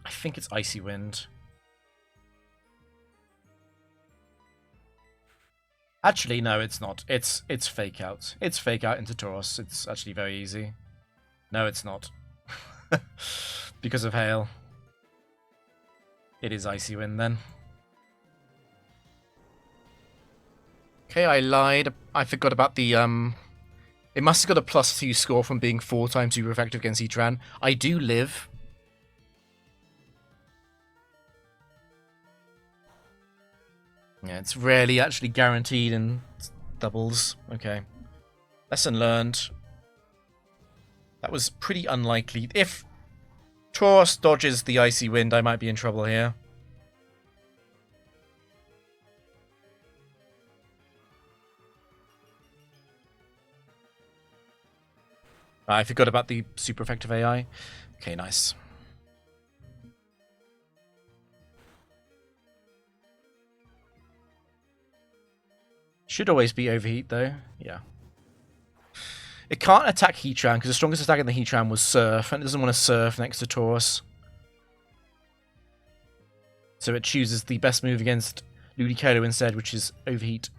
I think it's Icy Wind. Actually, no, it's not. It's Fake Out. It's Fake Out into Tauros. It's actually very easy. No, it's not. Because of hail. It is Icy Wind then. Okay, I lied. I forgot about the It must have got a +2 score from being 4 times super effective against Heatran. I do live. Yeah, it's rarely actually guaranteed in doubles. Okay. Lesson learned. That was pretty unlikely. If Tauros dodges the Icy Wind, I might be in trouble here. I forgot about the super effective AI. Okay, nice. Should always be Overheat, though. Yeah. It can't attack Heatran, because the strongest attack in the Heatran was Surf, and it doesn't want to Surf next to Tauros. So it chooses the best move against Ludicolo instead, which is Overheat.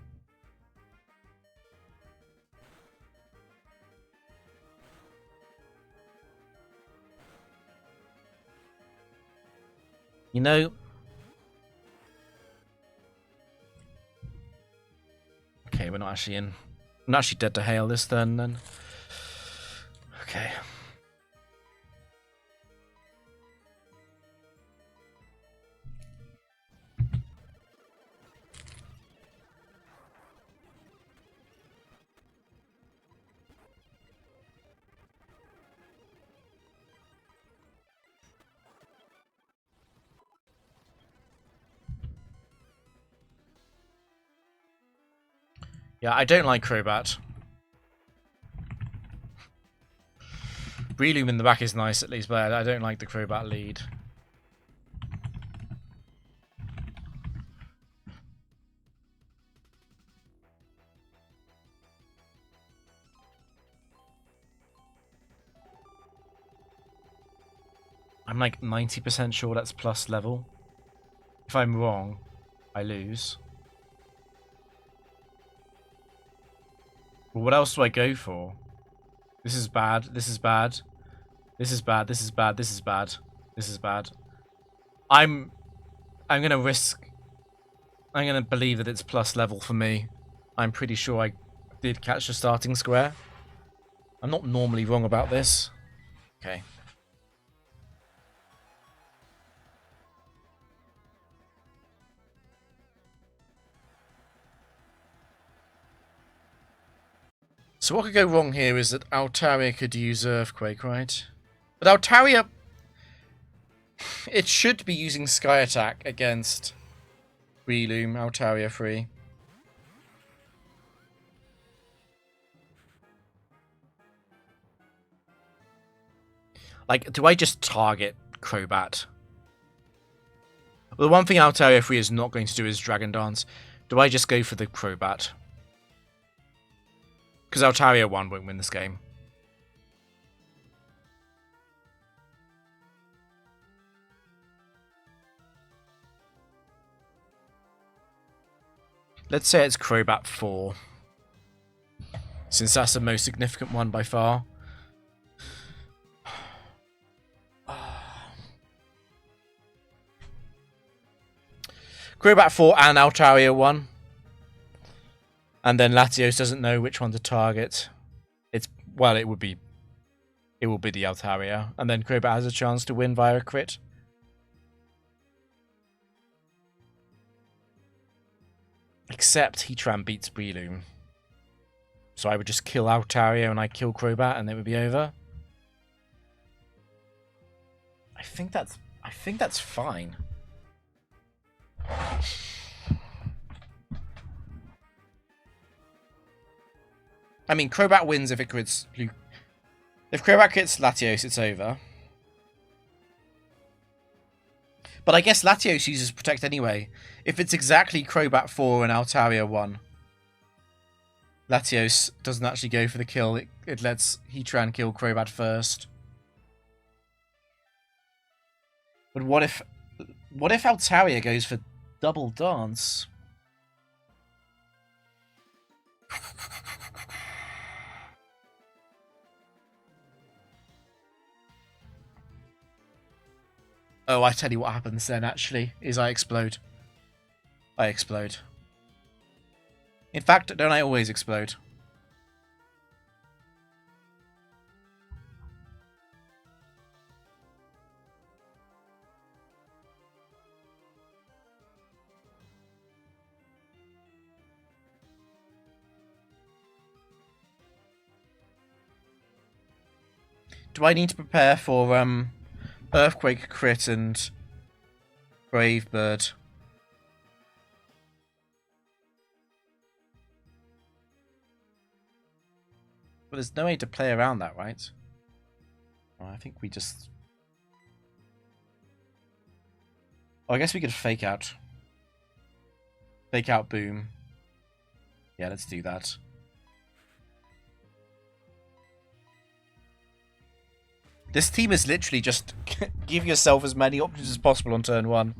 You know... Okay, we're not actually in... I'm not actually dead to hail this turn, then. Okay. Yeah, I don't like Crobat. Breloom in the back is nice at least, but I don't like the Crobat lead. I'm like 90% sure that's plus level. If I'm wrong, I lose. Well, what else do I go for? This is bad. This is bad. This is bad. This is bad. This is bad. This is bad. I'm gonna risk. I'm gonna believe that it's plus level for me. I'm pretty sure I did catch the starting square. I'm not normally wrong about this. Okay. So what could go wrong here is that Altaria could use Earthquake, right? But Altaria... It should be using Sky Attack against Breloom, Altaria free. Like, do I just target Crobat? Well, the one thing Altaria free is not going to do is Dragon Dance. Do I just go for the Crobat? Because Altaria 1 won't win this game. Let's say it's Crobat 4. Since that's the most significant one by far. Crobat 4 and Altaria 1. And then Latios doesn't know which one to target. Well, it will be the Altaria. And then Crobat has a chance to win via a crit. Except Heatran beats Breloom. So I would just kill Altaria and I kill Crobat and it would be over. I think that's fine. I mean, Crobat wins if it crits... If Crobat crits Latios, it's over. But I guess Latios uses Protect anyway. If it's exactly Crobat 4 and Altaria 1, Latios doesn't actually go for the kill. It lets Heatran kill Crobat first. But what if Altaria goes for double dance? Oh, I tell you what happens then, actually, is I explode. I explode. In fact, don't I always explode? Do I need to prepare for Earthquake crit and Brave Bird? But there's no way to play around that, right? Oh, I think we just... Oh, I guess we could fake out. Fake out boom. Yeah, let's do that. This team is literally just give yourself as many options as possible on turn 1.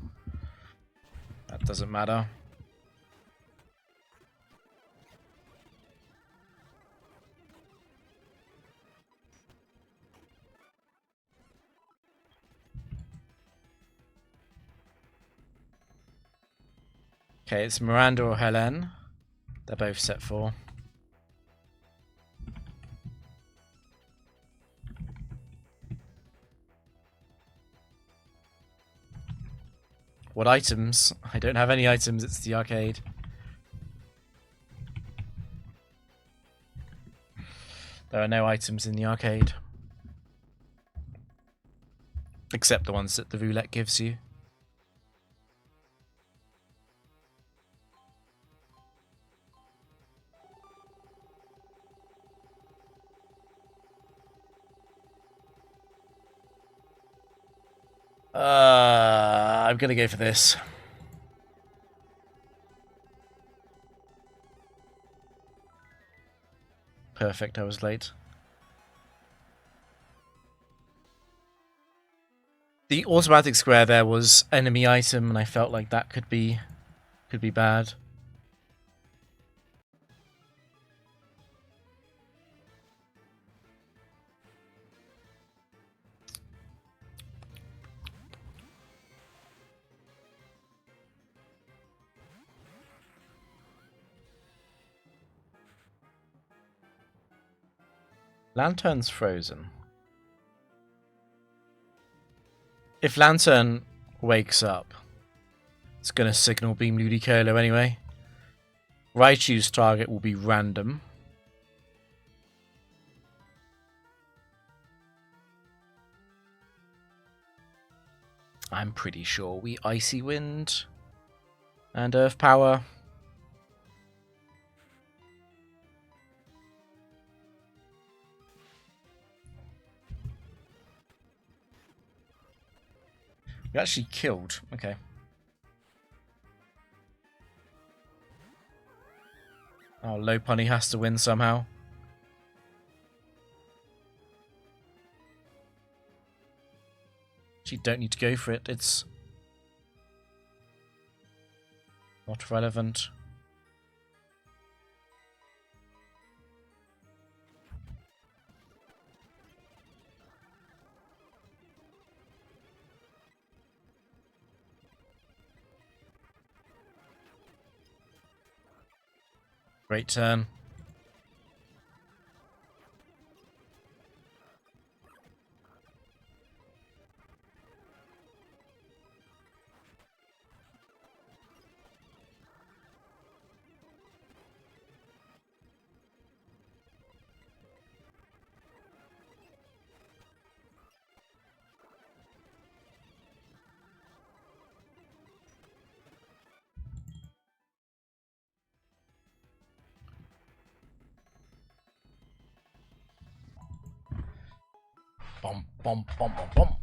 That doesn't matter. Okay, it's Miranda or Helen. They're both set for. What items? I don't have any items, it's the arcade. There are no items in the arcade. Except the ones that the roulette gives you. I'm gonna go for this. Perfect, I was late. The automatic square there was enemy item, and I felt like that could be bad. Lantern's frozen. If Lantern wakes up, it's gonna signal beam Ludicolo anyway. Raichu's target will be random. I'm pretty sure we Icy Wind and Earth Power. We actually killed. Okay. Oh, Lopunny has to win somehow. You don't need to go for it. It's not relevant. Great turn. Bom, bom, bom, bom, bom.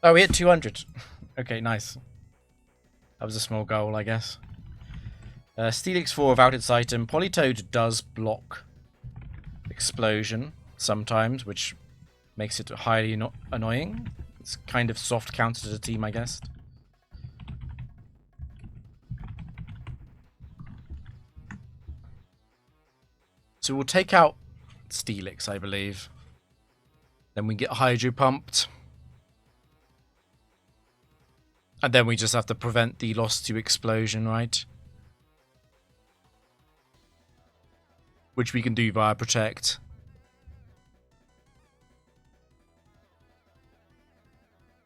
Oh, we hit 200. Okay, nice. That was a small goal, I guess. Steelix 4 without its item. Politoed does block Explosion sometimes, which makes it highly annoying. It's kind of soft counter to the team, I guess. So we'll take out Steelix, I believe. Then we get Hydro pumped. And then we just have to prevent the loss to explosion, right? Which we can do via protect.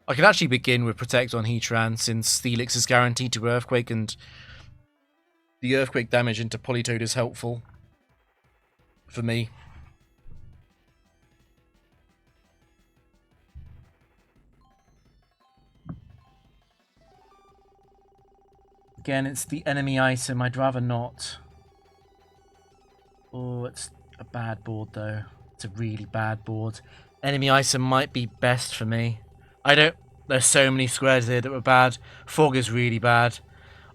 I can actually begin with protect on Heatran since Steelix is guaranteed to Earthquake and the Earthquake damage into Politoed is helpful for me. Again, it's the enemy item. I'd rather not. Oh, it's a bad board, though. It's a really bad board. Enemy item might be best for me. I don't... There's so many squares here that were bad. Fog is really bad.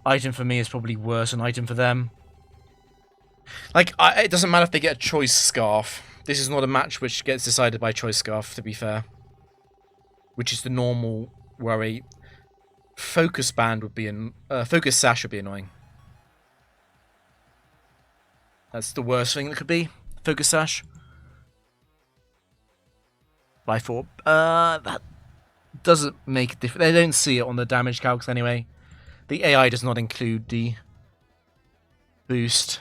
Item for me is probably worse than item for them. Like, it doesn't matter if they get a choice scarf. This is not a match which gets decided by choice scarf, to be fair. Which is the normal worry. Focus band would be focus sash would be annoying. That's the worst thing that could be. Focus sash. Life orb. That doesn't make a difference. They don't see it on the damage calcs anyway. The AI does not include the boost.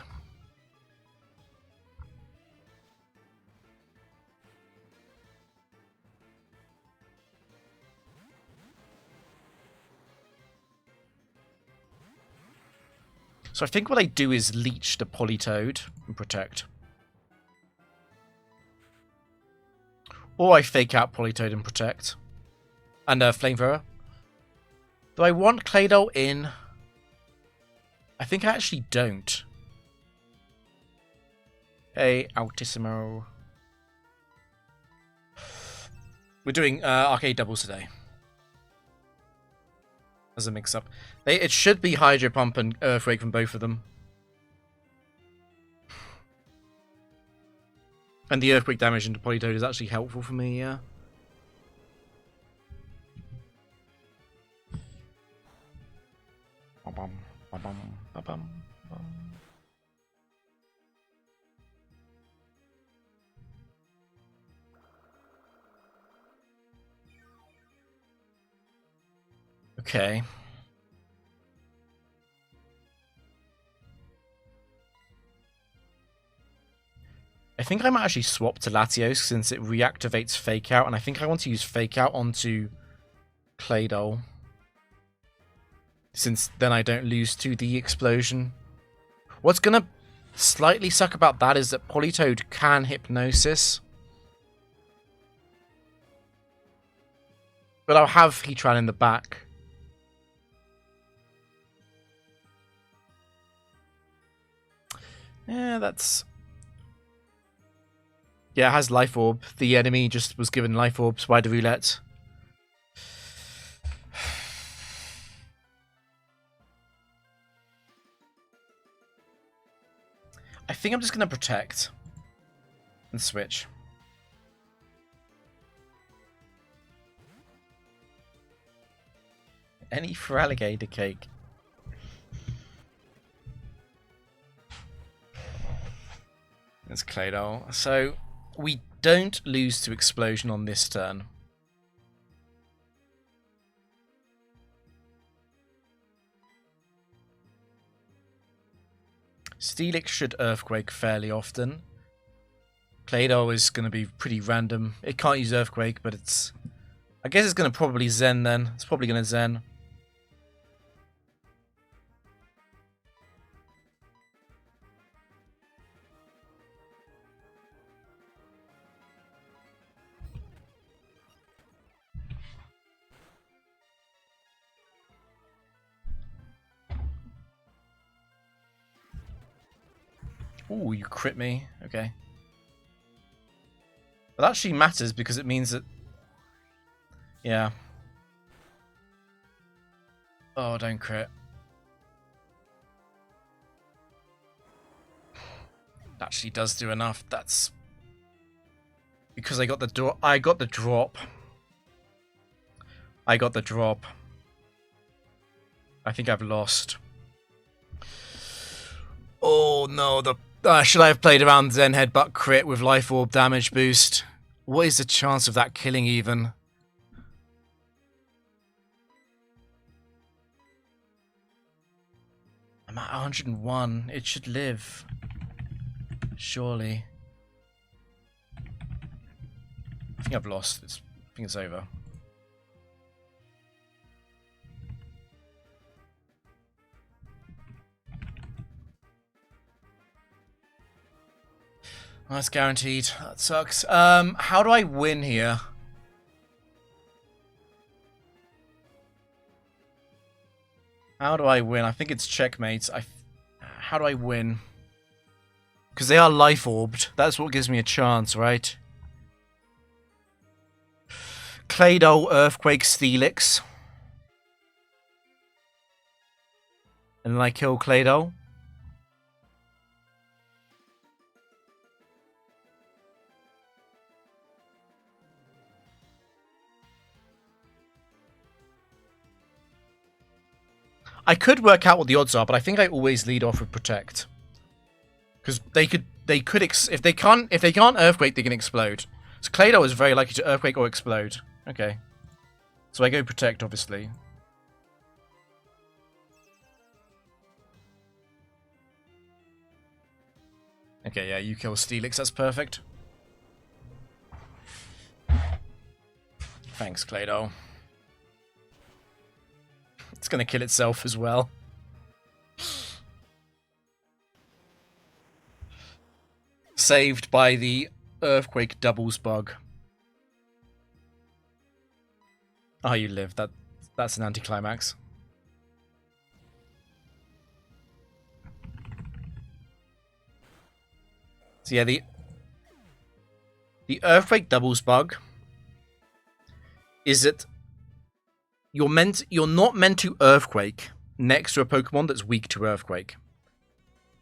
So I think what I do is leech the Politoed and protect. Or I fake out Politoed and protect. And Flamethrower. Do I want Claydol in? I think I actually don't. Hey, Altissimo. We're doing arcade doubles today. As a mix-up. It should be Hydro Pump and Earthquake from both of them. And the Earthquake damage into Politoed is actually helpful for me, yeah. Okay. I think I might actually swap to Latios since it reactivates Fake Out, and I think I want to use Fake Out onto Claydol. Since then I don't lose to the explosion. What's gonna slightly suck about that is that Politoed can Hypnosis. But I'll have Heatran in the back. Yeah, that's... Yeah, it has Life Orb. The enemy just was given Life Orb, Spider Roulette. I think I'm just going to protect. And switch. Any for alligator cake. That's Claydol. So, we don't lose to Explosion on this turn. Steelix should Earthquake fairly often. Claydol is going to be pretty random. It can't use Earthquake, but it's... I guess it's going to probably Zen then. It's probably going to Zen. Ooh, you crit me. Okay. But that actually matters because it means that... Yeah. Oh, don't crit. That actually does do enough. That's... Because I got the drop. I got the drop. I got the drop. I think I've lost. Oh no, the... should I have played around Zen Headbutt crit with Life Orb damage boost? What is the chance of that killing even? I'm at 101. It should live. Surely. I think I've lost. I think it's over. That's guaranteed. That sucks. How do I win here? How do I win? I think it's checkmate. How do I win? Because they are life orbed. That's what gives me a chance, right? Claydol, Earthquake, Steelix. And then I kill Claydol. I could work out what the odds are, but I think I always lead off with Protect. Because they could if they can't Earthquake, they can explode. So Claydol is very likely to Earthquake or explode. Okay. So I go Protect, obviously. Okay, yeah, you kill Steelix, that's perfect. Thanks, Claydol. It's gonna kill itself as well. Saved by the Earthquake doubles bug. Oh, you live. That's an anticlimax. So yeah, the Earthquake doubles bug is that you're not meant to Earthquake next to a Pokemon that's weak to Earthquake.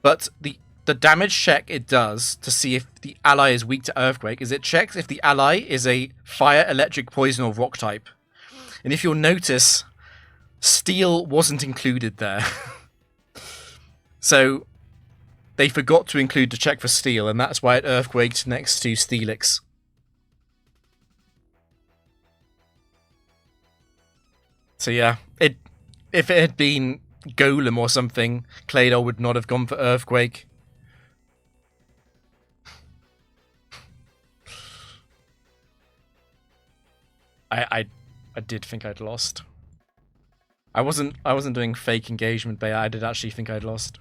But the damage check it does to see if the ally is weak to Earthquake is it checks if the ally is a Fire, Electric, Poison, or Rock type. And if you'll notice, Steel wasn't included there. So they forgot to include the check for Steel, and that's why it Earthquaked next to Steelix. So yeah, if it had been Golem or something, Claydol would not have gone for Earthquake. I did think I'd lost. I wasn't doing fake engagement, but I did actually think I'd lost.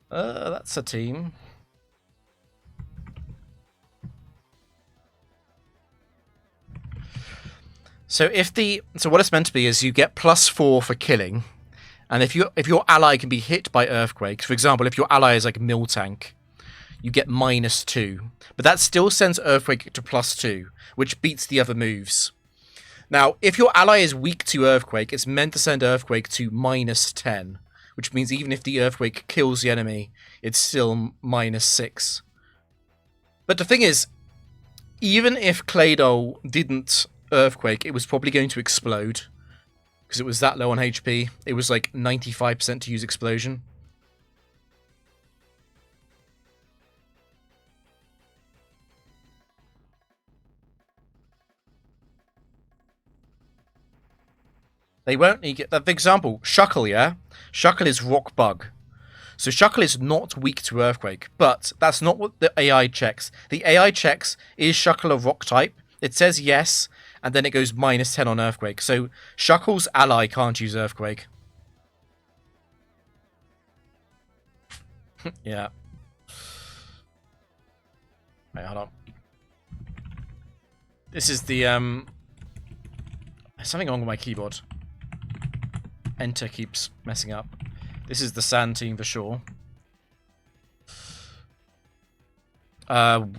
That's a team. So what it's meant to be is you get +4 for killing, and if your ally can be hit by earthquakes, for example, if your ally is like Miltank, you get -2. But that still sends Earthquake to +2, which beats the other moves. Now, if your ally is weak to Earthquake, it's meant to send Earthquake to -10, which means even if the Earthquake kills the enemy, it's still -6. But the thing is, even if Claydol didn't Earthquake, it was probably going to explode, because it was that low on HP. It was like 95% to use Explosion. They won't get that. For example, Shuckle, yeah? Shuckle is Rock Bug. So Shuckle is not weak to Earthquake, but that's not what the AI checks. The AI checks, is Shuckle a Rock type? It says yes, and then it goes -10 on Earthquake. So Shuckle's ally can't use Earthquake. Yeah. Wait, hold on. This is the, There's something wrong with my keyboard. Enter keeps messing up. This is the Sand team for sure. Tyranitar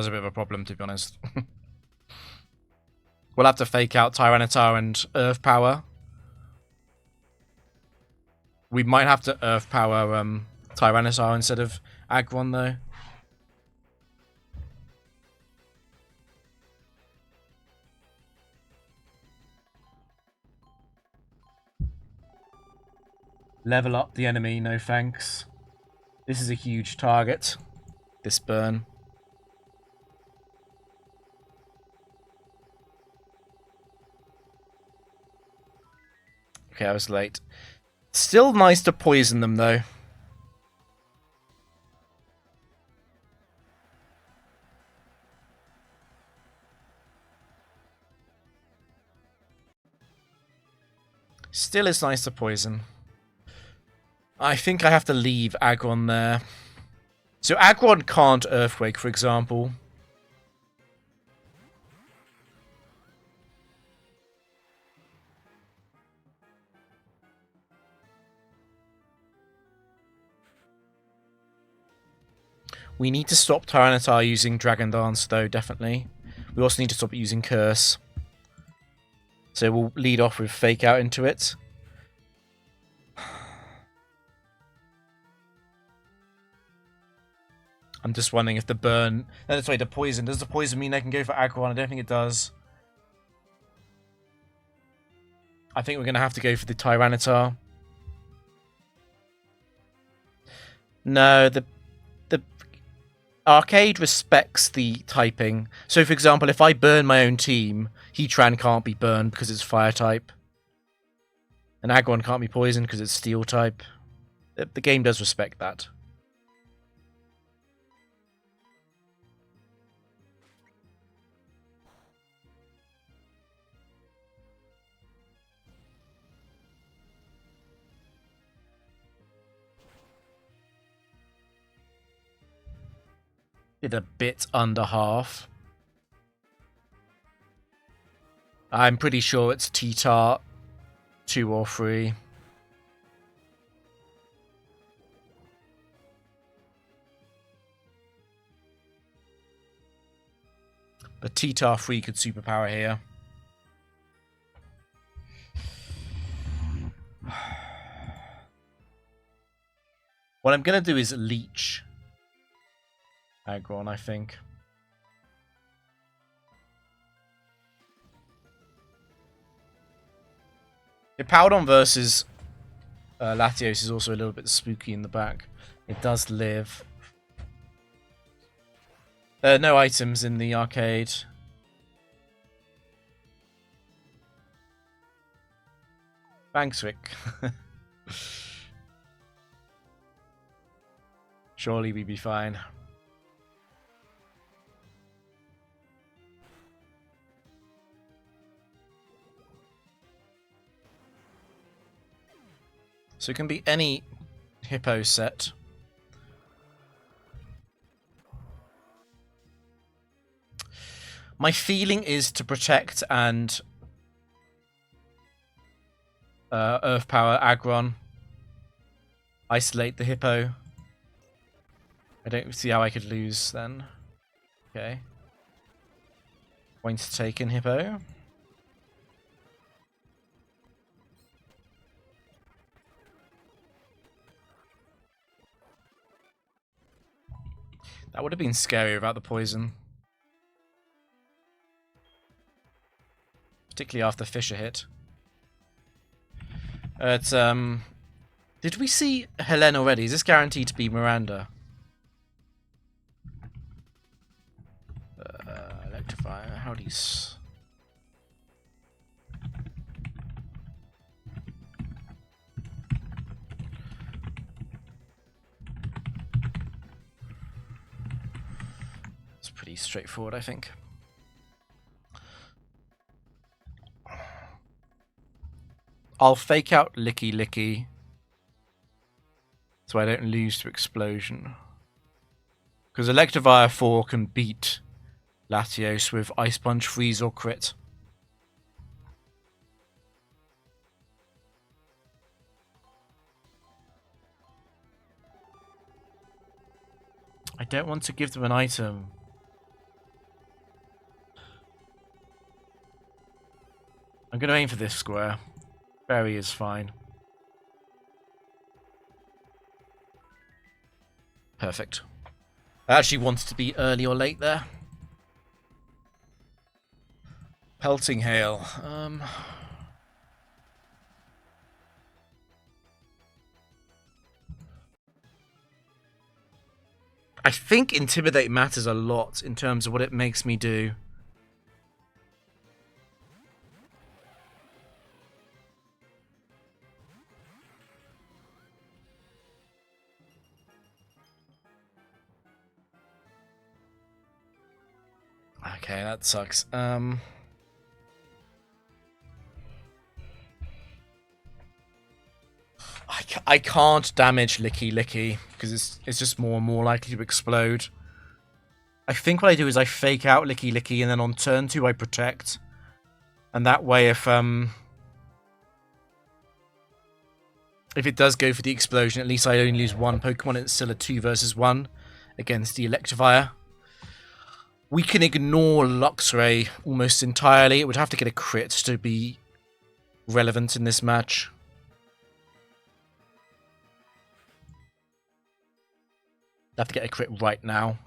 is a bit of a problem, to be honest. We'll have to fake out Tyranitar and Earth Power. We might have to Earth Power Tyranitar instead of Aggron, though. Level up the enemy, no thanks. This is a huge target. This burn. Okay, I was late. Still nice to poison them, though. Still is nice to poison. I think I have to leave Aggron there. So Aggron can't Earthquake, for example. We need to stop Tyranitar using Dragon Dance, though, definitely. We also need to stop using Curse. So we'll lead off with Fake Out into it. I'm just wondering if the burn... No, that's right, the poison. Does the poison mean I can go for Aggron? I don't think it does. I think we're going to have to go for the Tyranitar. No, the Arcade respects the typing. So, for example, if I burn my own team, Heatran can't be burned because it's Fire type. And Aggron can't be poisoned because it's Steel type. The game does respect that. Did a bit under half. I'm pretty sure it's T-Tart 2 or 3. But T-Tar 3 could superpower here. What I'm going to do is leech Aggron, I think. Hippowdon versus Latios is also a little bit spooky in the back. It does live. No items in the arcade. Thanks, Rick. Surely we'd be fine. So it can be any Hippo set. My feeling is to protect and Earth Power Aggron. Isolate the Hippo. I don't see how I could lose then. Okay. Point taken, Hippo. That would have been scary without the poison. Particularly after Fisher hit. Did we see Helene already? Is this guaranteed to be Miranda? Electrify. How do you... It's pretty straightforward, I think. I'll fake out Licky Licky so I don't lose to Explosion. Because Electivire 4 can beat Latios with Ice Punch, Freeze, or Crit. I don't want to give them an item. I'm going to aim for this square. Berry is fine. Perfect. I actually wanted to be early or late there. Pelting Hail. I think Intimidate matters a lot in terms of what it makes me do. Okay, that sucks. I can't damage Licky Licky because it's just more and more likely to explode. I think what I do is I fake out Licky Licky and then on turn 2 I protect. And that way if it does go for the explosion, at least I only lose one Pokemon and it's still a 2 versus 1 against the Electivire. We can ignore Luxray almost entirely. It would have to get a crit to be relevant in this match. Have to get a crit right now.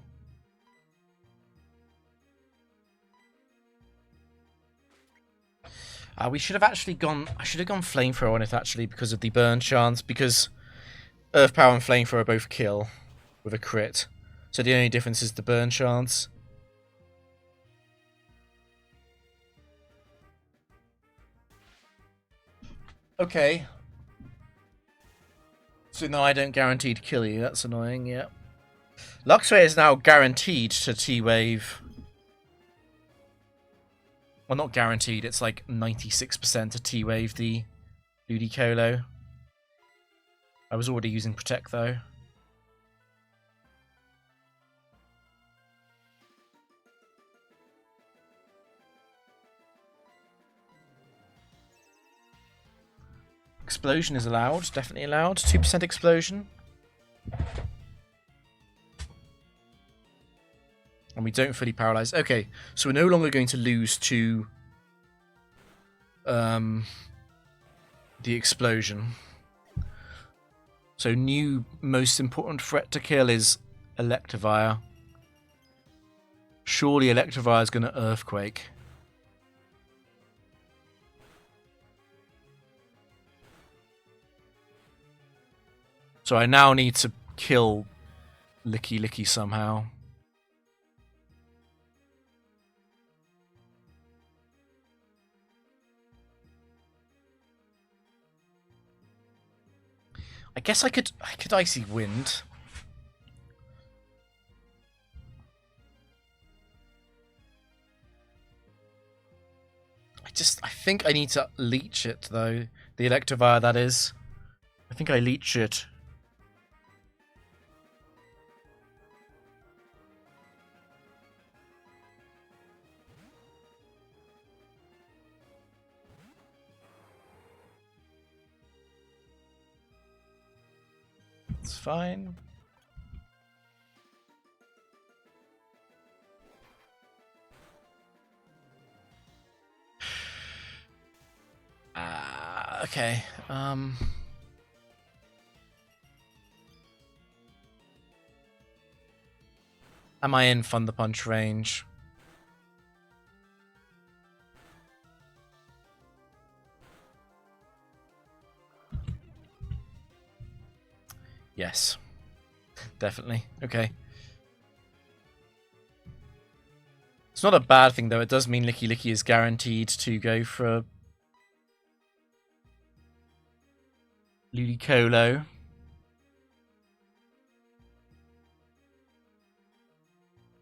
We should have actually gone... I should have gone Flamethrower on it, actually, because of the burn chance. Because Earth Power and Flamethrower both kill with a crit. So the only difference is the burn chance. Okay. So now I don't guarantee to kill you. That's annoying, yeah. Luxray is now guaranteed to T-Wave. Well, not guaranteed. It's like 96% to T-Wave the Ludicolo. I was already using Protect, though. Explosion is allowed. Definitely allowed. 2% explosion. And we don't fully paralyze. Okay, so we're no longer going to lose to the explosion. So new most important threat to kill is Electivire. Surely Electivire is going to Earthquake. So I now need to kill Licky Licky somehow. I guess I could Icy Wind. I think I need to leech it though. The Electivire, that is. I think I leech it. It's fine. Okay. Am I in Thunder Punch range? Yes. Definitely. Okay. It's not a bad thing, though. It does mean Licky Licky is guaranteed to go for Ludicolo.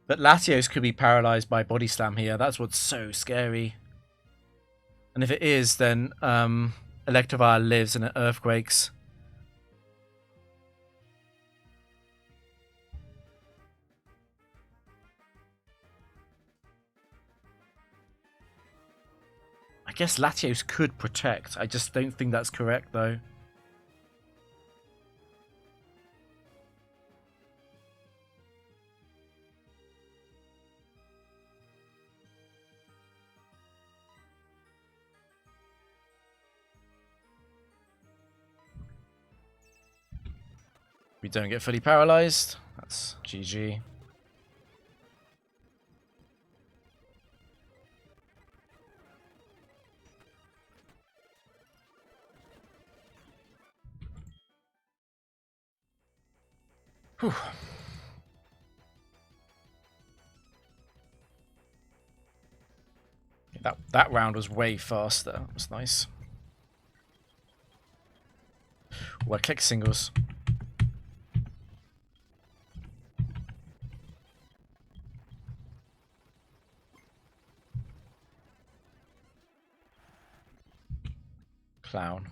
But Latios could be paralyzed by Body Slam here. That's what's so scary. And if it is, then Electivire lives and it Earthquakes. I guess Latios could protect. I just don't think that's correct, though. We don't get fully paralyzed. That's GG. Whew. That round was way faster. It was nice. Oh, I clicked singles. Clown.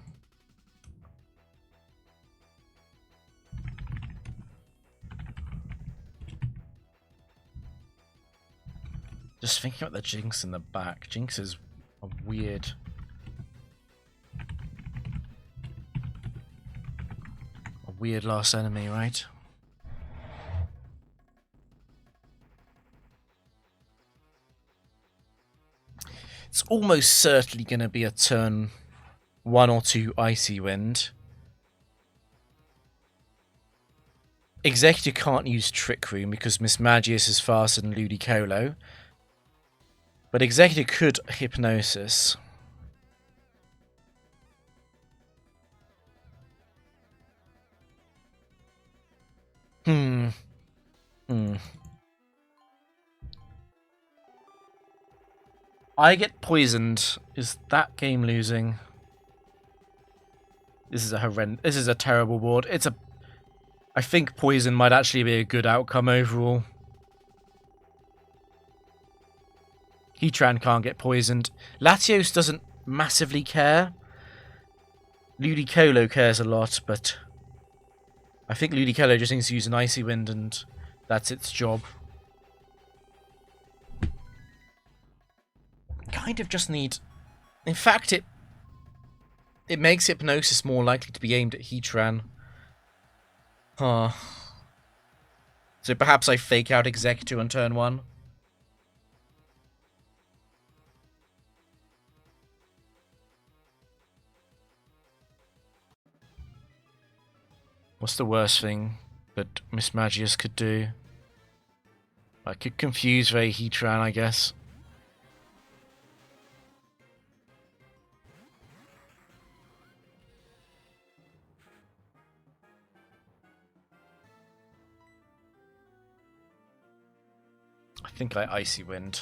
Just thinking about the Jinx in the back. Jinx is a weird... weird last enemy, right? It's almost certainly going to be a turn 1 or 2 Icy Wind. Executor can't use Trick Room because Mismagius is faster than Ludicolo. But Executor could Hypnosis. I get poisoned. Is that game losing? This is a terrible board. I think poison might actually be a good outcome overall. Heatran can't get poisoned. Latios doesn't massively care. Ludicolo cares a lot, but I think Ludicolo just needs to use an Icy Wind and that's its job. Kind of just need... In fact, it makes Hypnosis more likely to be aimed at Heatran. Huh. So perhaps I fake out Executor on turn 1. What's the worst thing that Mismagius could do? I could confuse Ray Heatran, I guess. I think I Icy Wind.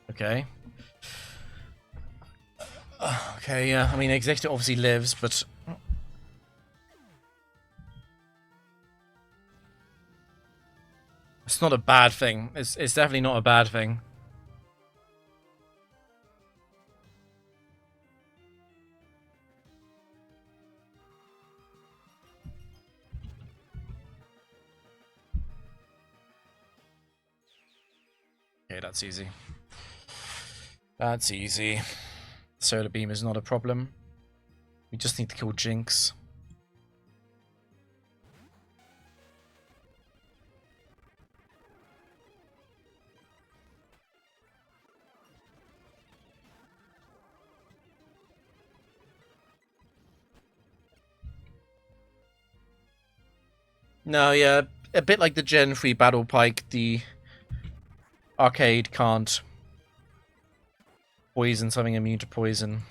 Okay. Okay, yeah. I mean, Executor obviously lives, but... It's not a bad thing. It's definitely not a bad thing. Okay, that's easy. That's easy. Solar Beam is not a problem. We just need to kill Jinx. No, yeah, a bit like the Gen 3 Battle Pike, the Arcade can't poison something immune to poison.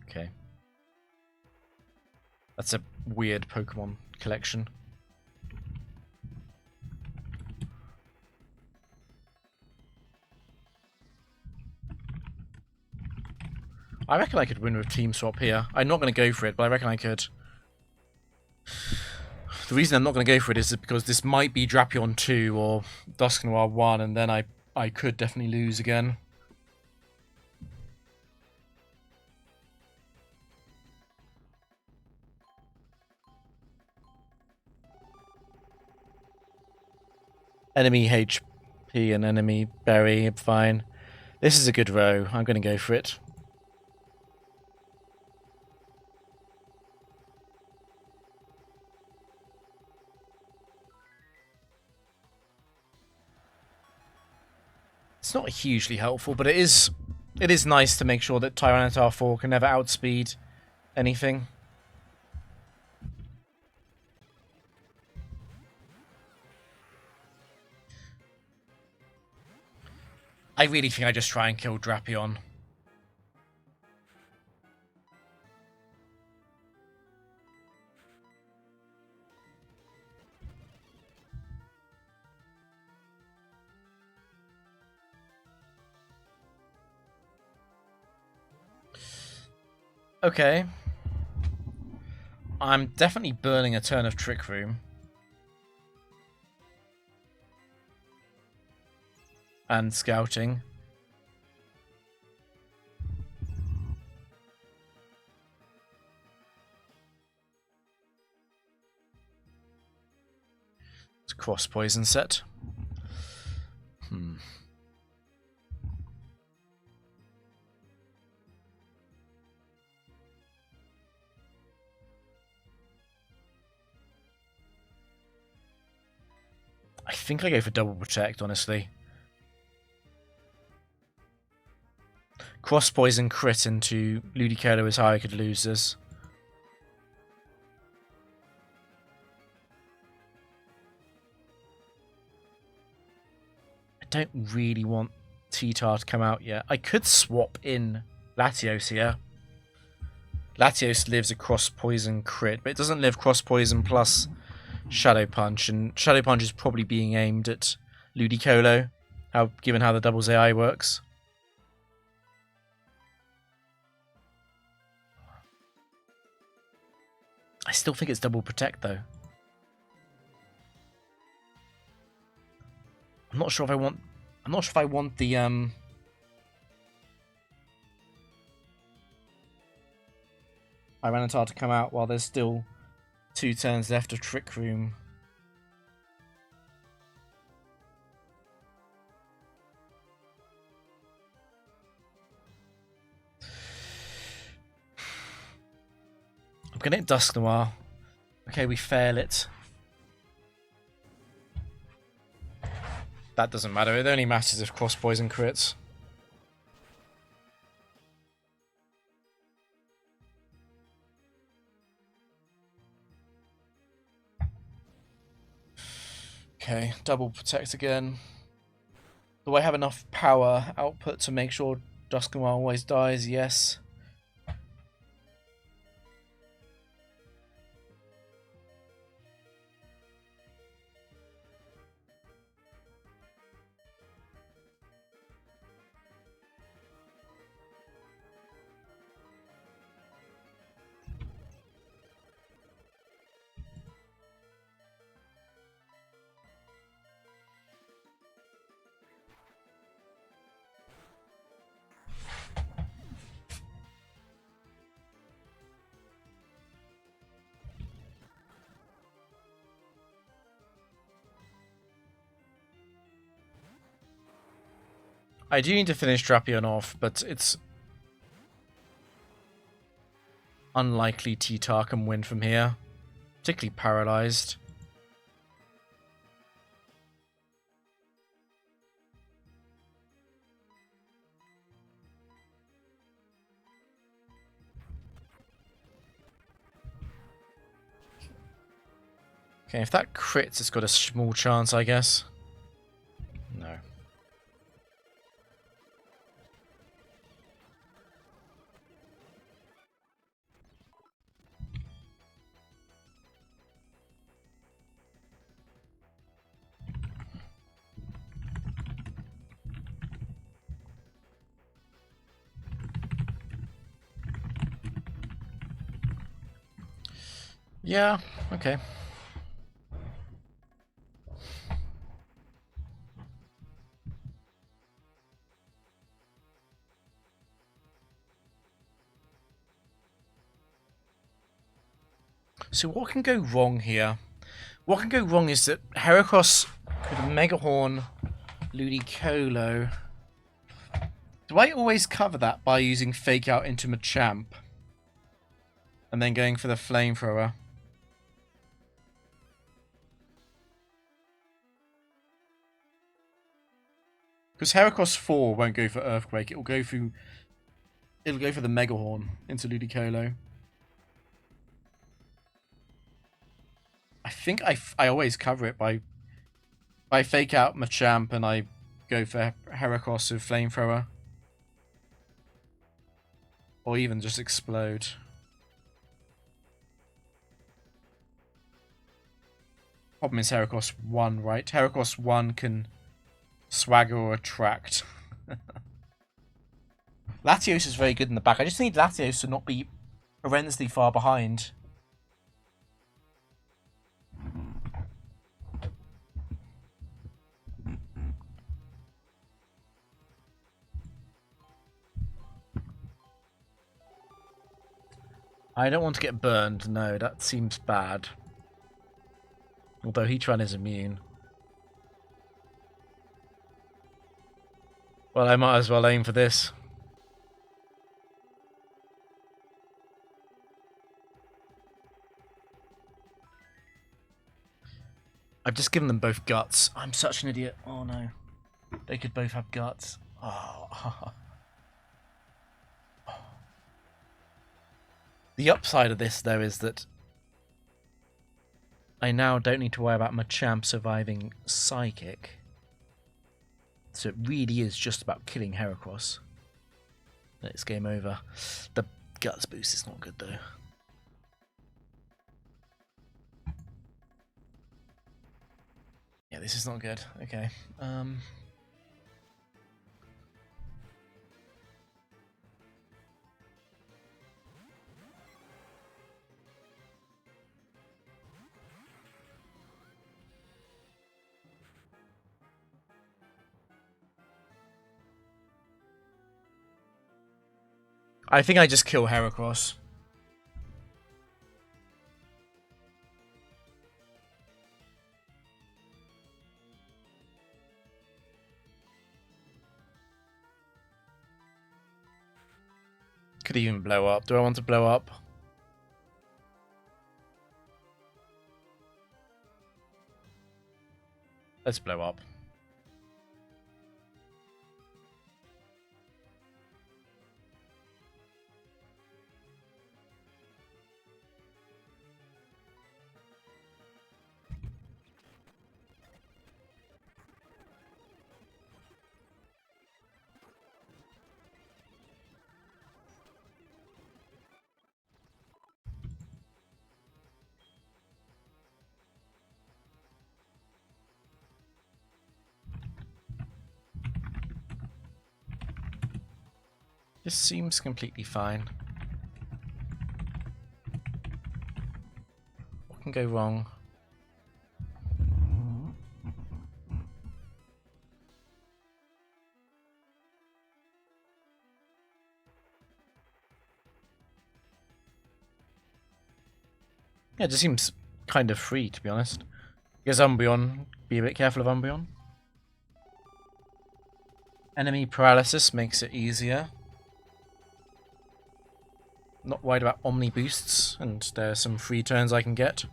Okay. That's a weird Pokemon collection. I reckon I could win with Team Swap here. I'm not going to go for it, but I reckon I could. The reason I'm not going to go for it is because this might be Drapion 2 or Dusknoir 1, and then I could definitely lose again. Enemy HP and enemy Berry, fine. This is a good row. I'm going to go for it. It's not hugely helpful, but it is nice to make sure that Tyranitar 4 can never outspeed anything. I really think I just try and kill Drapion. Okay. I'm definitely burning a turn of Trick Room. And Scouting. It's a cross poison set. I think I go for double protect, honestly. Cross poison crit into Ludicolo is how I could lose this. I don't really want T-Tar to come out yet. I could swap in Latios here. Latios lives a cross poison crit, but it doesn't live cross poison plus Shadow Punch, and Shadow Punch is probably being aimed at Ludicolo, given how the doubles AI works. I still think it's double protect though. I'm not sure if I want the Tyranitar to come out while there's still 2 turns left of Trick Room. I'm gonna hit Dusknoir. Okay, we fail it. That doesn't matter. It only matters if cross poison crits. Okay, double protect again. Do I have enough power output to make sure Dusknoir always dies? Yes. I do need to finish Drapion off, but it's unlikely T-Tar can win from here. Particularly paralyzed. Okay, if that crits, it's got a small chance, I guess. No. Yeah, okay. So what can go wrong here? What can go wrong is that Heracross could Mega Horn Ludicolo. Do I always cover that by using Fake Out into Machamp? And then going for the Flamethrower? Because Heracross 4 won't go for Earthquake, it'll go for the Mega Horn into Ludicolo. I think I always cover it by Fake Out Machamp and I go for Heracross with Flamethrower. Or even just Explode. Problem is Heracross 1, right? Heracross 1 can Swagger or Attract. Latios is very good in the back. I just need Latios to not be horrendously far behind. I don't want to get burned, no, that seems bad. Although Heatran is immune. Well, I might as well aim for this. I've just given them both guts. I'm such an idiot. Oh no. They could both have guts. Oh. The upside of this, though, is that I now don't need to worry about Machamp surviving Psychic. So it really is just about killing Heracross. It's game over. The Guts boost is not good, though. Yeah, this is not good. Okay. I think I just kill Heracross. Could even blow up. Do I want to blow up? Let's blow up. This seems completely fine. What can go wrong? Yeah, it just seems kind of free, to be honest. Because Umbreon, be a bit careful of Umbreon. Enemy paralysis makes it easier. Not worried about Omni boosts, and there are some free turns I can get.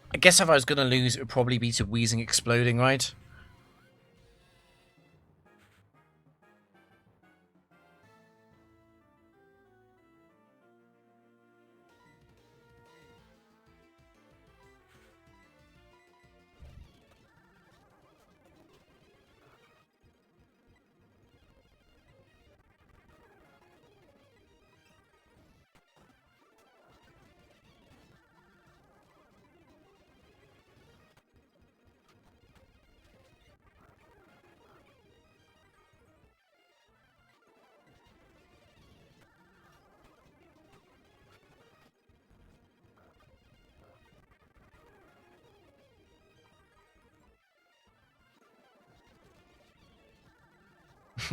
I guess if I was going to lose, it would probably be to Weezing exploding, right?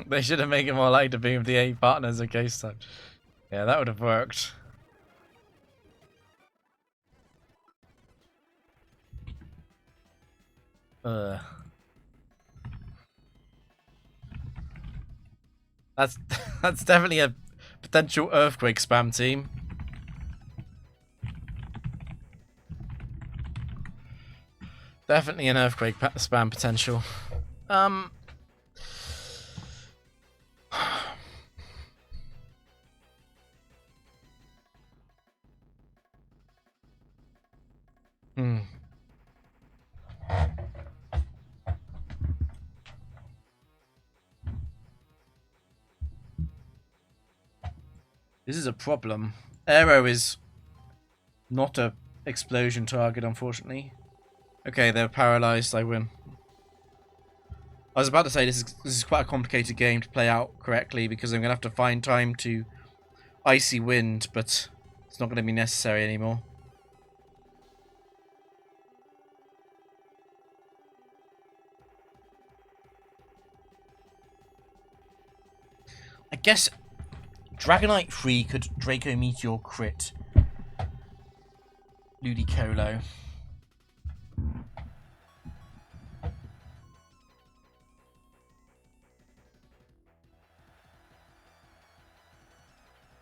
They should have made it more like to beam the A partners a case time. Yeah, that would have worked. That's definitely a potential earthquake spam team. Definitely an earthquake spam potential. Hmm. This is a problem. Aero is not a explosion target, unfortunately. Okay, they're paralyzed. I win. I was about to say this is quite a complicated game to play out correctly because I'm gonna have to find time to icy wind, but it's not gonna be necessary anymore. I guess Dragonite free could Draco Meteor crit Ludicolo.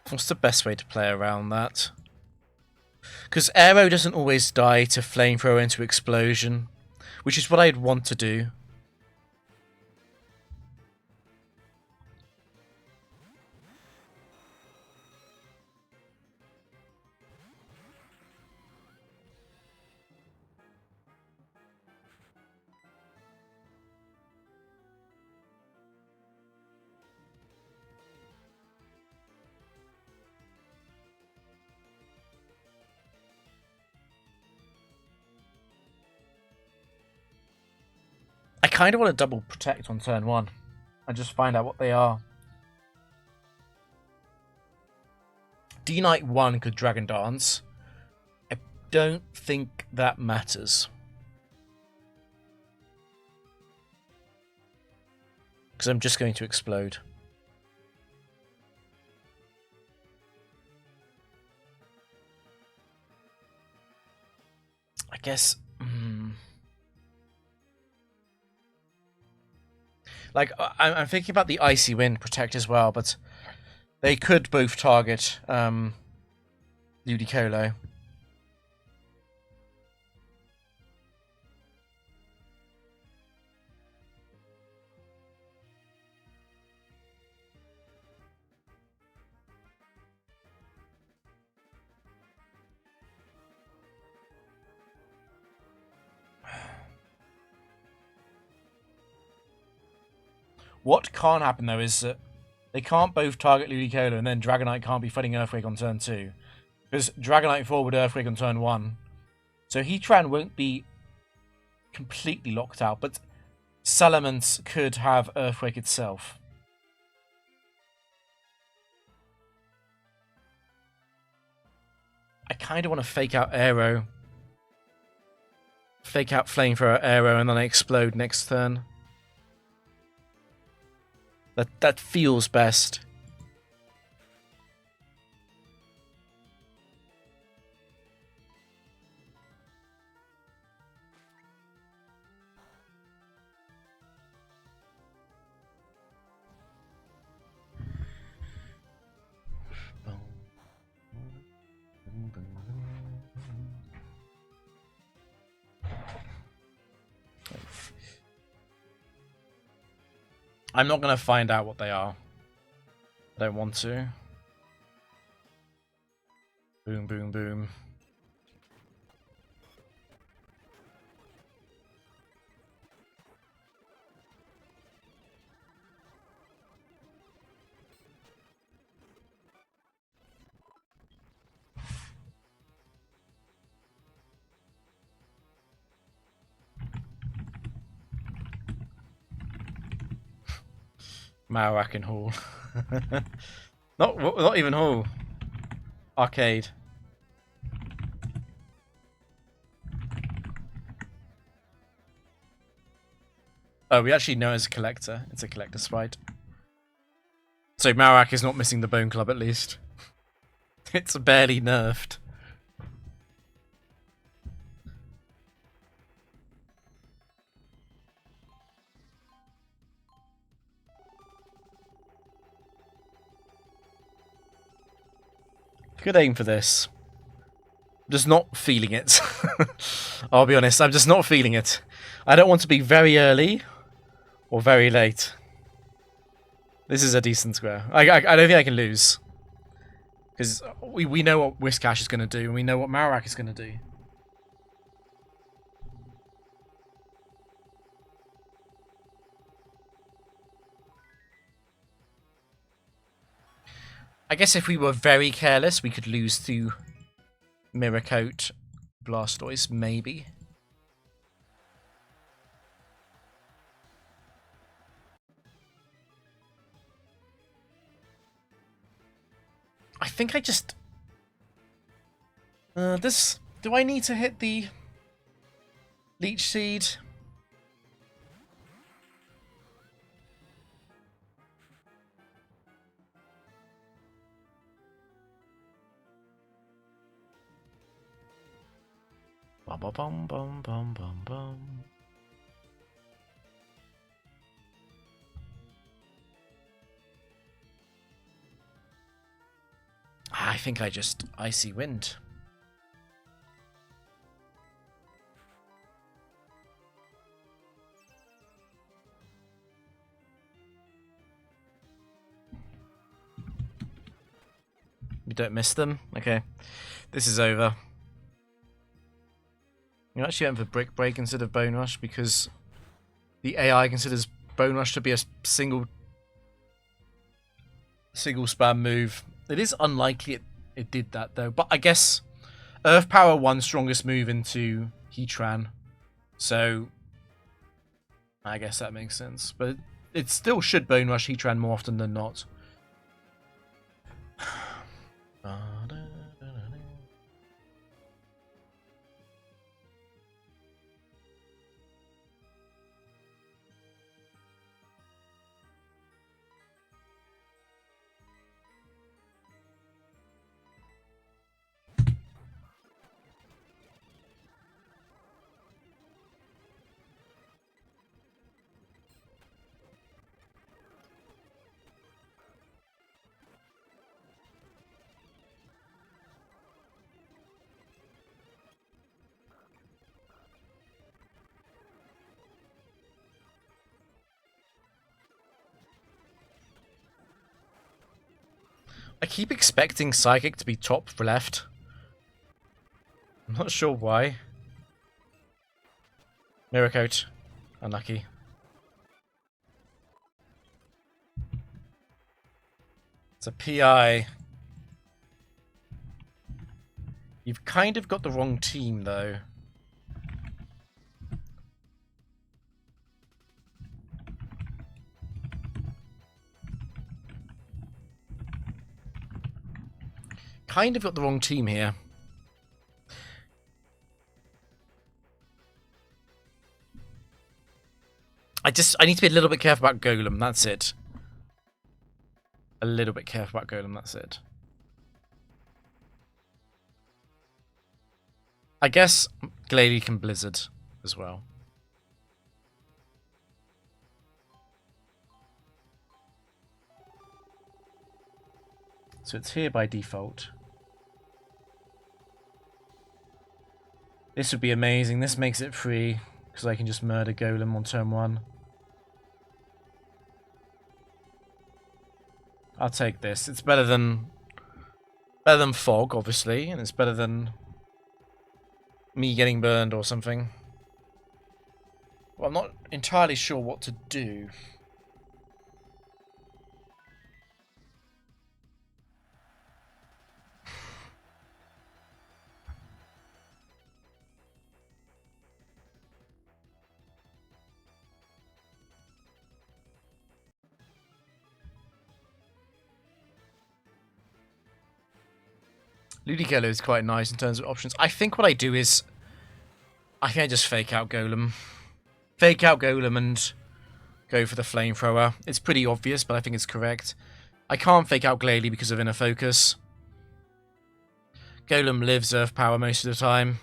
What's the best way to play around that? Because Aero doesn't always die to Flamethrower into Explosion, which is what I'd want to do. I kind of want to double protect on turn 1 and just find out what they are. D-Knight 1 could Dragon Dance. I don't think that matters. Because I'm just going to explode. I guess... Like, I'm thinking about the Icy Wind Protect as well, but they could both target Ludicolo. What can't happen, though, is that they can't both target Ludicolo and then Dragonite can't be fighting Earthquake on turn 2. Because Dragonite forward Earthquake on turn 1. So Heatran won't be completely locked out, but Salamence could have Earthquake itself. I kind of want to fake out Aero. Fake out Flamethrower Aero and then I explode next turn. That feels best. I'm not going to find out what they are. I don't want to. Boom, boom, boom. Marowak in Hall. Not even Hall. Arcade. Oh, we actually know it's a collector. It's a collector sprite. So Marowak is not missing the Bone Club at least. It's barely nerfed. Good aim for this. just not feeling it. I'll be honest, I'm just not feeling it. I don't want to be very early or very late. This is a decent square. I don't think I can lose. Because we know what Whiscash is going to do, and we know what Marowak is going to do. I guess if we were very careless, we could lose to Mirror Coat, Blastoise, maybe. I think I just... this... Do I need to hit the Leech Seed? Bum bum bum bum bum bum bum. I think I just Icy Wind. You don't miss them? Okay. This is over. You actually went for Brick Break instead of Bone Rush because the AI considers Bone Rush to be a single spam move. It is unlikely it did that though, but I guess Earth Power won strongest move into Heatran, so I guess that makes sense. But it still should Bone Rush Heatran more often than not. I keep expecting Psychic to be top for left. I'm not sure why. Mirror Coat. Unlucky. It's a PI. You've kind of got the wrong team, though. Kind of got the wrong team here. I need to be a little bit careful about Golem, that's it. A little bit careful about Golem, that's it. I guess Glalie can Blizzard as well. So it's here by default. This would be amazing. This makes it free because I can just murder Golem on turn 1. I'll take this. It's better than Fog, obviously, and it's better than me getting burned or something. Well, I'm not entirely sure what to do. Ludicolo is quite nice in terms of options. I think what I do is I think I just fake out Golem. Fake out Golem and go for the Flamethrower. It's pretty obvious, but I think it's correct. I can't fake out Glalie because of Inner Focus. Golem lives Earth Power most of the time.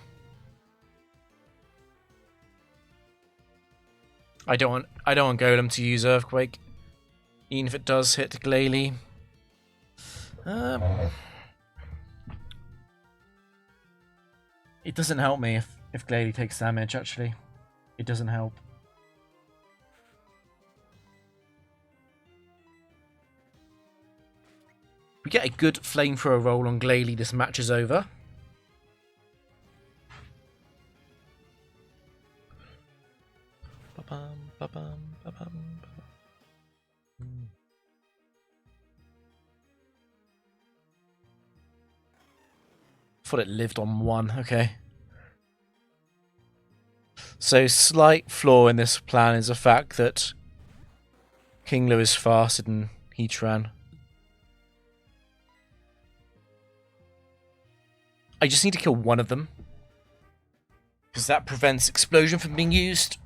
I don't want Golem to use Earthquake, even if it does hit Glalie. It doesn't help me if Glalie takes damage, actually. It doesn't help. We get a good flamethrower roll on Glalie, this match is over. Ba-bum, ba-bum, ba-bum, ba-bum. Thought it lived on 1, okay. So, slight flaw in this plan is the fact that Kingler is faster than Heatran. I just need to kill one of them, because that prevents explosion from being used.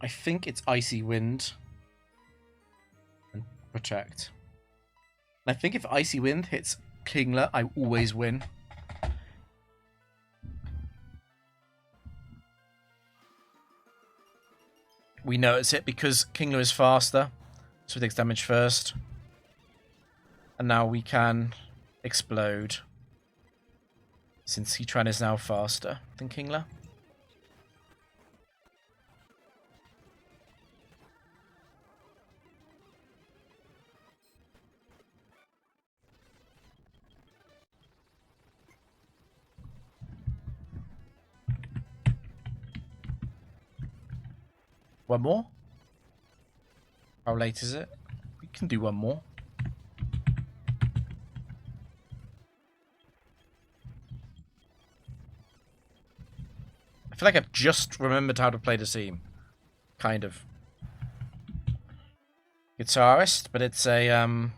I think it's Icy Wind and Protect. I think if Icy Wind hits Kingler, I always win. We notice it because Kingler is faster, so he takes damage first. And now we can explode, since Heatran is now faster than Kingler. One more? How late is it? We can do one more. I feel like I've just remembered how to play the team. Kind of. Guitarist, but it's a,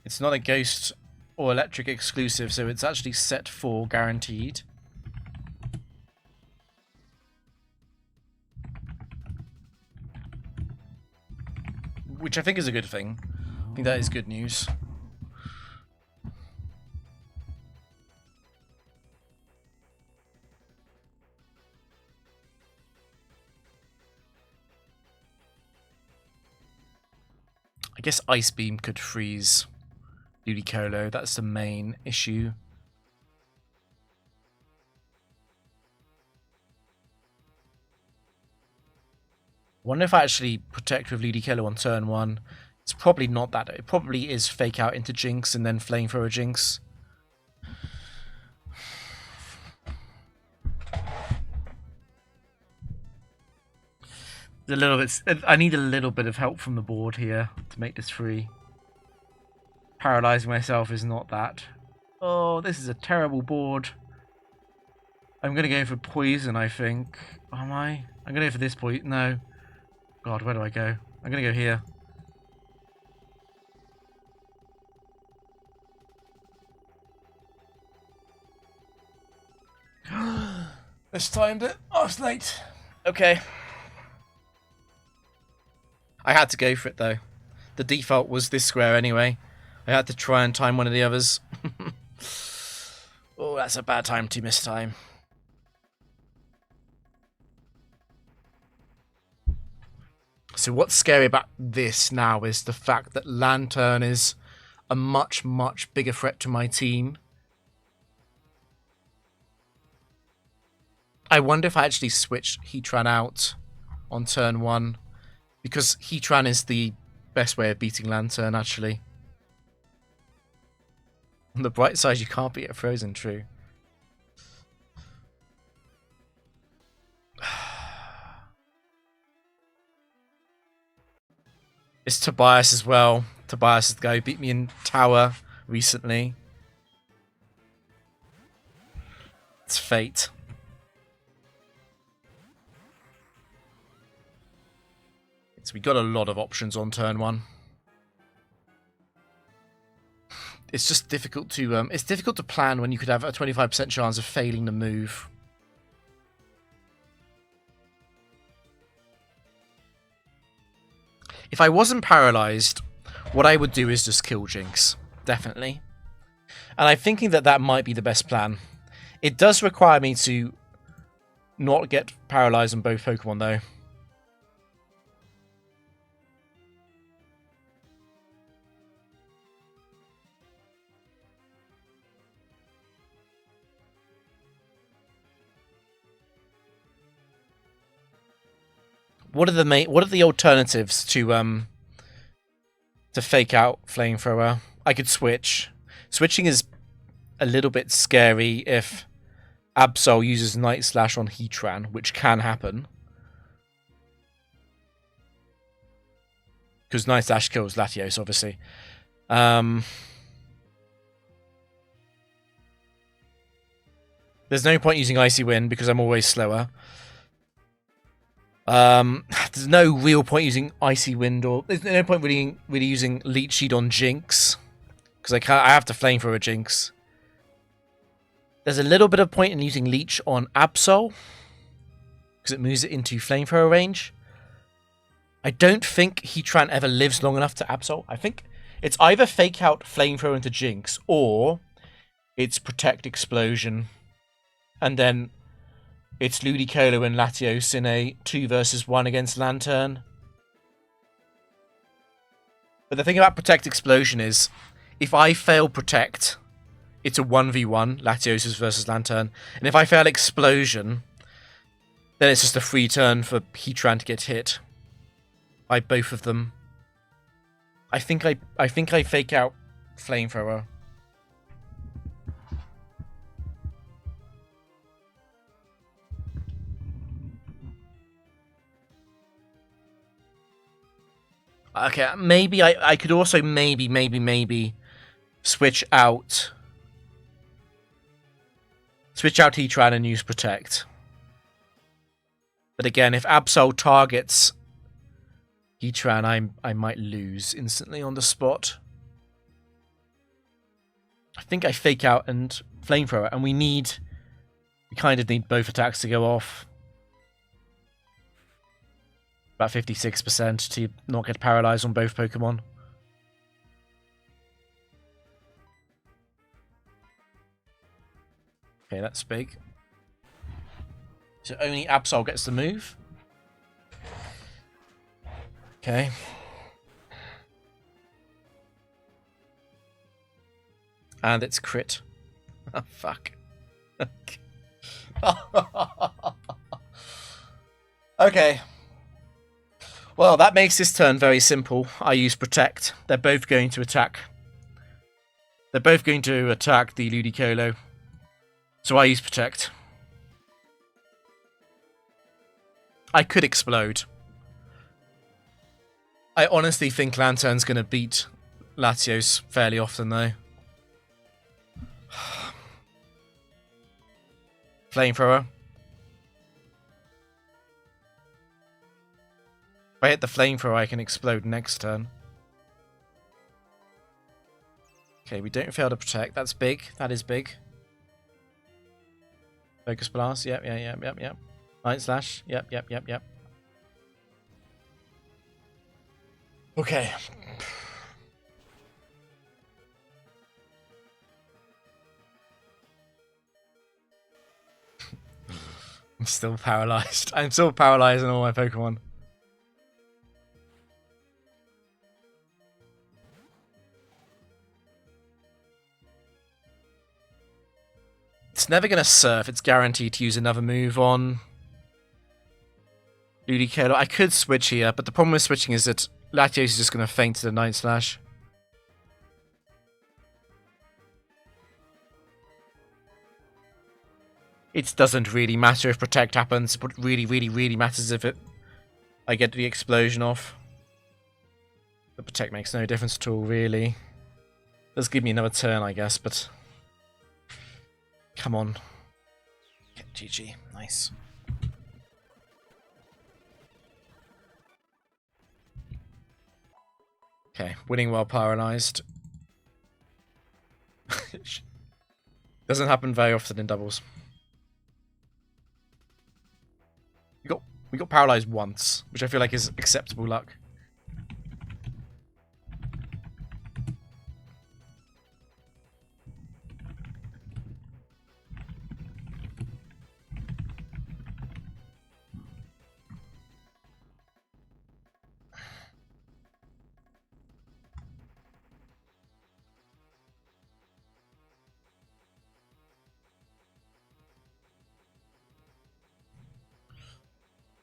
it's not a Ghost or Electric exclusive, so it's actually set for guaranteed. Which I think is a good thing. I think that is good news. I guess Ice Beam could freeze Ludicolo. That's the main issue. Wonder if I actually protect with Ludicolo on turn 1. It's probably not that. It probably is fake out into Jinx and then flamethrower Jinx. A little bit. I need a little bit of help from the board here to make this free. Paralyzing myself is not that. Oh, this is a terrible board. I'm gonna go for poison, I think. Am I? I'm gonna go for this poison. No. God, where do I go? I'm gonna go here. This timed it. Oh, it's late. Okay. I had to go for it, though. The default was this square anyway. I had to try and time one of the others. Oh, that's a bad time to miss time. So what's scary about this now is the fact that Lanturn is a much, much bigger threat to my team. I wonder if I actually switch Heatran out on turn 1. Because Heatran is the best way of beating Lanturn, actually. On the bright side, you can't beat a Frozen, true. It's Tobias as well. Tobias is the guy who beat me in Tower recently. It's fate. So we got a lot of options on turn 1. It's just difficult to it's difficult to plan when you could have a 25% chance of failing the move. If I wasn't paralyzed, what I would do is just kill Jinx. definitely. And I'm thinking that that might be the best plan. It does require me to not get paralyzed on both Pokemon, though. What are the alternatives to fake out Flamethrower? I could switch. Switching is a little bit scary if Absol uses Night Slash on Heatran, which can happen. Because Night Slash kills Latios, obviously. There's no point using Icy Wind because I'm always slower. There's no real point using Icy Wind, or there's no point really using Leech Seed on Jinx, because I have to Flamethrower Jinx. There's a little bit of point in using Leech on Absol, because it moves it into Flamethrower range. I don't think Heatran ever lives long enough to Absol. I think it's either Fake Out Flamethrower into Jinx, or it's Protect Explosion, and then it's Ludicolo and Latios in a 2 versus 1 against Lantern. But the thing about Protect Explosion is, if I fail Protect, it's a 1v1, Latios versus Lantern. And if I fail Explosion, then it's just a free turn for Heatran to get hit by both of them. I think I fake out Flamethrower. Okay, maybe I could also maybe switch out Heatran and use Protect. But again, if Absol targets Heatran, I might lose instantly on the spot. I think I fake out and Flamethrower, and we kind of need both attacks to go off. About 56% to not get paralyzed on both Pokemon. Okay, that's big. So only Absol gets the move. Okay. And it's crit. Oh, fuck. Okay. Well, that makes this turn very simple. I use Protect. They're both going to attack. They're both going to attack the Ludicolo. So I use Protect. I could explode. I honestly think Lantern's going to beat Latios fairly often, though. Flamethrower. If I hit the Flamethrower, I can explode next turn. Okay, we don't fail to Protect. That's big. That is big. Focus Blast. Yep. Night Slash. Yep. Okay. I'm still paralyzed. I'm still paralyzed on all my Pokemon. It's never going to Surf. It's guaranteed to use another move on Ludicolo. I could switch here, but the problem with switching is that Latios is just going to faint to the Night Slash. It doesn't really matter if Protect happens. What really matters if I get the explosion off. The Protect makes no difference at all, really. Does give me another turn, I guess, but come on. GG. Nice. Okay, winning while paralyzed. Doesn't happen very often in doubles. We got paralyzed once, which I feel like is acceptable luck.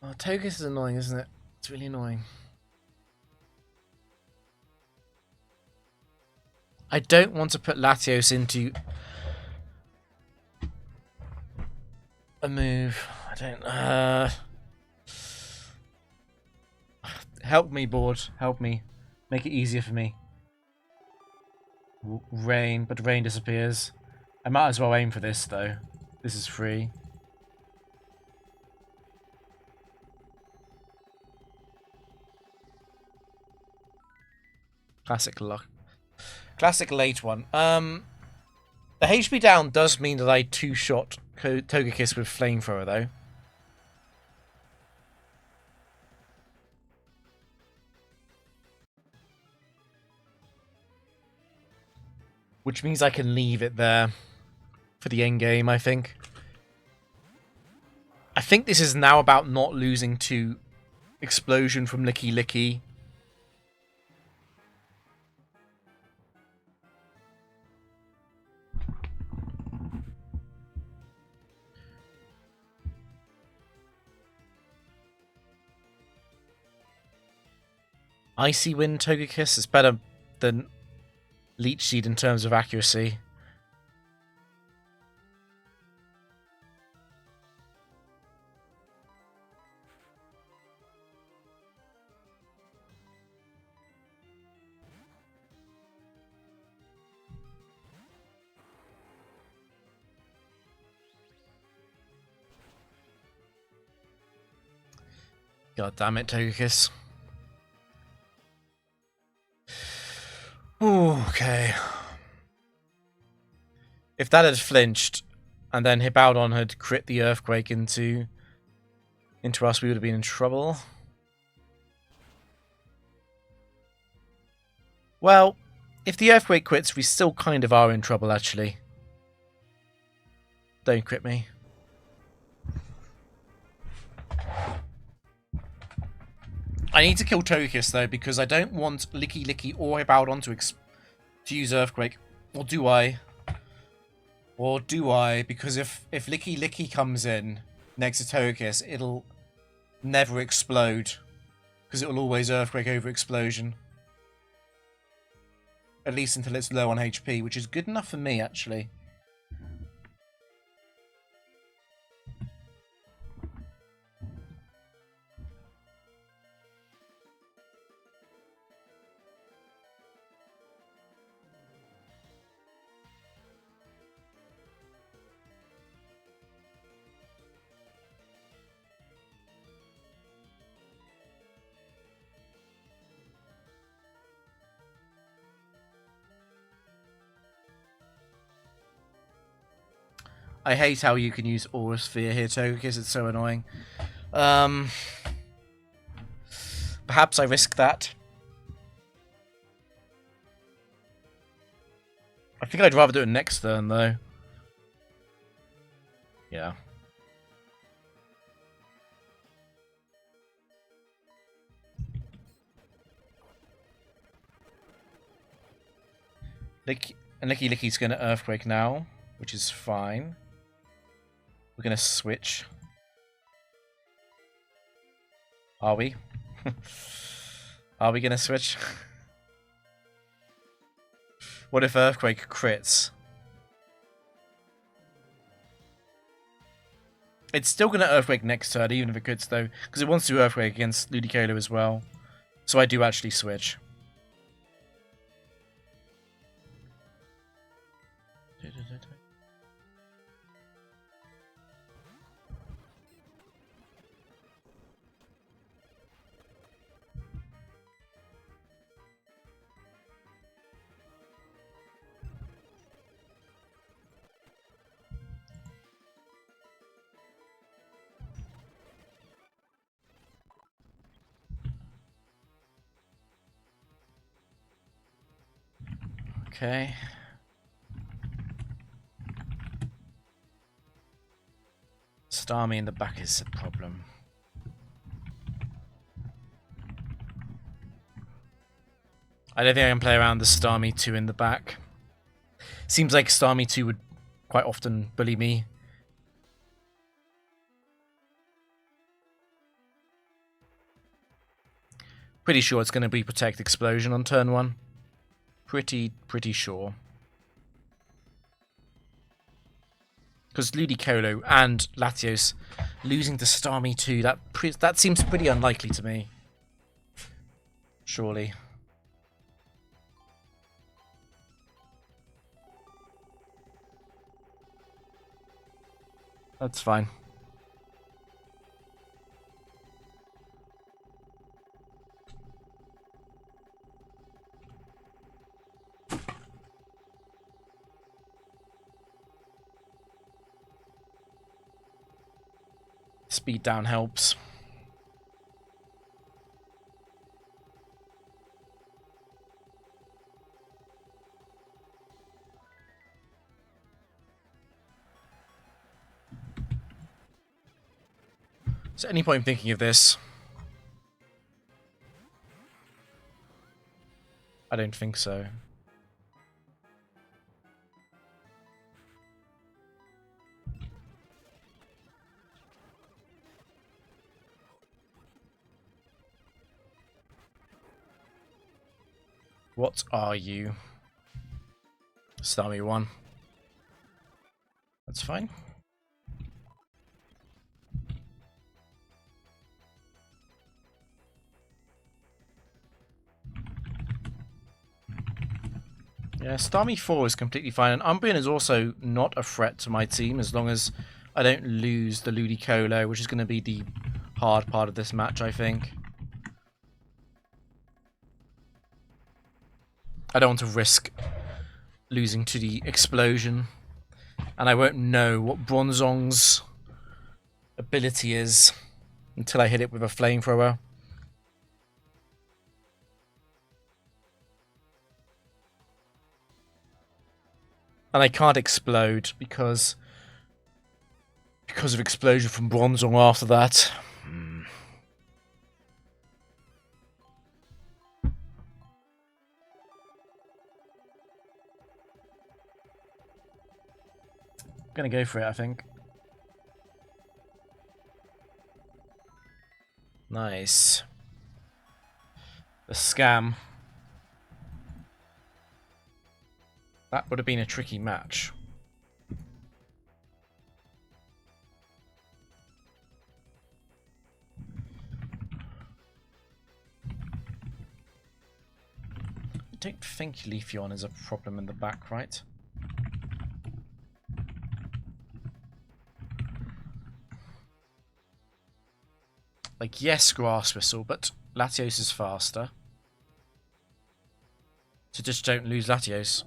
Oh, Togekiss is annoying, isn't it? It's really annoying. I don't want to put Latios into a move. I don't. Help me, board. Help me. Make it easier for me. Rain, but rain disappears. I might as well aim for this, though. This is free. Classic luck. Classic late one. The HP down does mean that I two-shot Togekiss with Flamethrower, though. Which means I can leave it there for the end game, I think. I think this is now about not losing to Explosion from Licky Licky. Icy Wind Togekiss is better than Leech Seed in terms of accuracy. God damn it, Togekiss. Ooh, okay. If that had flinched, and then Hippowdon had crit the Earthquake into us, we would have been in trouble. Well, if the Earthquake quits, we still kind of are in trouble, actually. Don't crit me. I need to kill Togekiss, though, because I don't want Licky Licky or Hippowdon to use Earthquake. Or do I? Or do I? Because if Licky Licky comes in next to Togekiss, it'll never explode. Because it will always Earthquake over Explosion. At least until it's low on HP, which is good enough for me, actually. I hate how you can use Aura Sphere here, Togekiss. It's so annoying. Perhaps I risk that. I think I'd rather do it next turn, though. Yeah. Licky Licky's going to Earthquake now, which is fine. We're going to switch. Are we? Are we going to switch? What if Earthquake crits? It's still going to Earthquake next turn, even if it crits, though. Because it wants to Earthquake against Ludicolo as well. So I do actually switch. Okay. Starmie in the back is a problem. I don't think I can play around the Starmie 2 in the back. Seems like Starmie 2 would quite often bully me. Pretty sure it's going to be Protect Explosion on turn 1. Pretty sure. Because Ludicolo and Latios losing to Starmie 2, that seems pretty unlikely to me. Surely. That's fine. Speed down helps. Is there any point in thinking of this? I don't think so. What are you? Starmie 1. That's fine. Yeah, Starmie 4 is completely fine, and Umbreon is also not a threat to my team as long as I don't lose the Ludicolo, which is going to be the hard part of this match, I think. I don't want to risk losing to the explosion, and I won't know what Bronzong's ability is until I hit it with a flamethrower. And I can't explode because of explosion from Bronzong after that. Gonna go for it, I think. Nice. The scam. That would have been a tricky match. I don't think Leafeon is a problem in the back, right? Like, yes, Grass Whistle, but Latios is faster. So just don't lose Latios.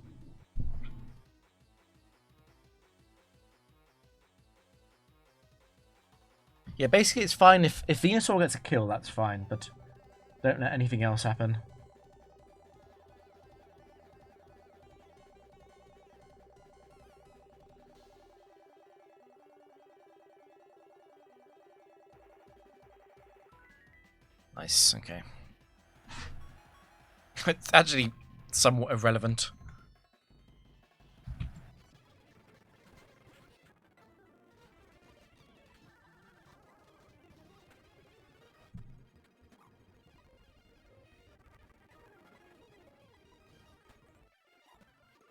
Yeah, basically it's fine if Venusaur gets a kill, that's fine, but don't let anything else happen. Nice, okay. It's actually somewhat irrelevant.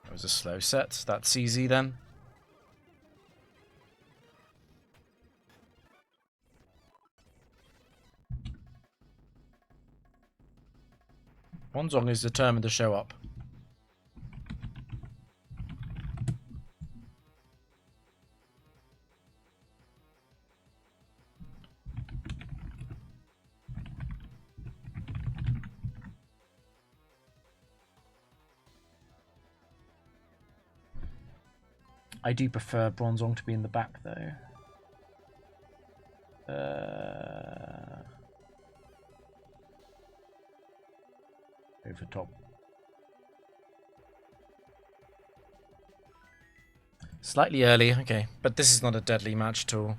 That was a slow set. That's easy then. Bronzong is determined to show up. I do prefer Bronzong to be in the back, though. Over top. Slightly early, okay. But this is not a deadly match at all.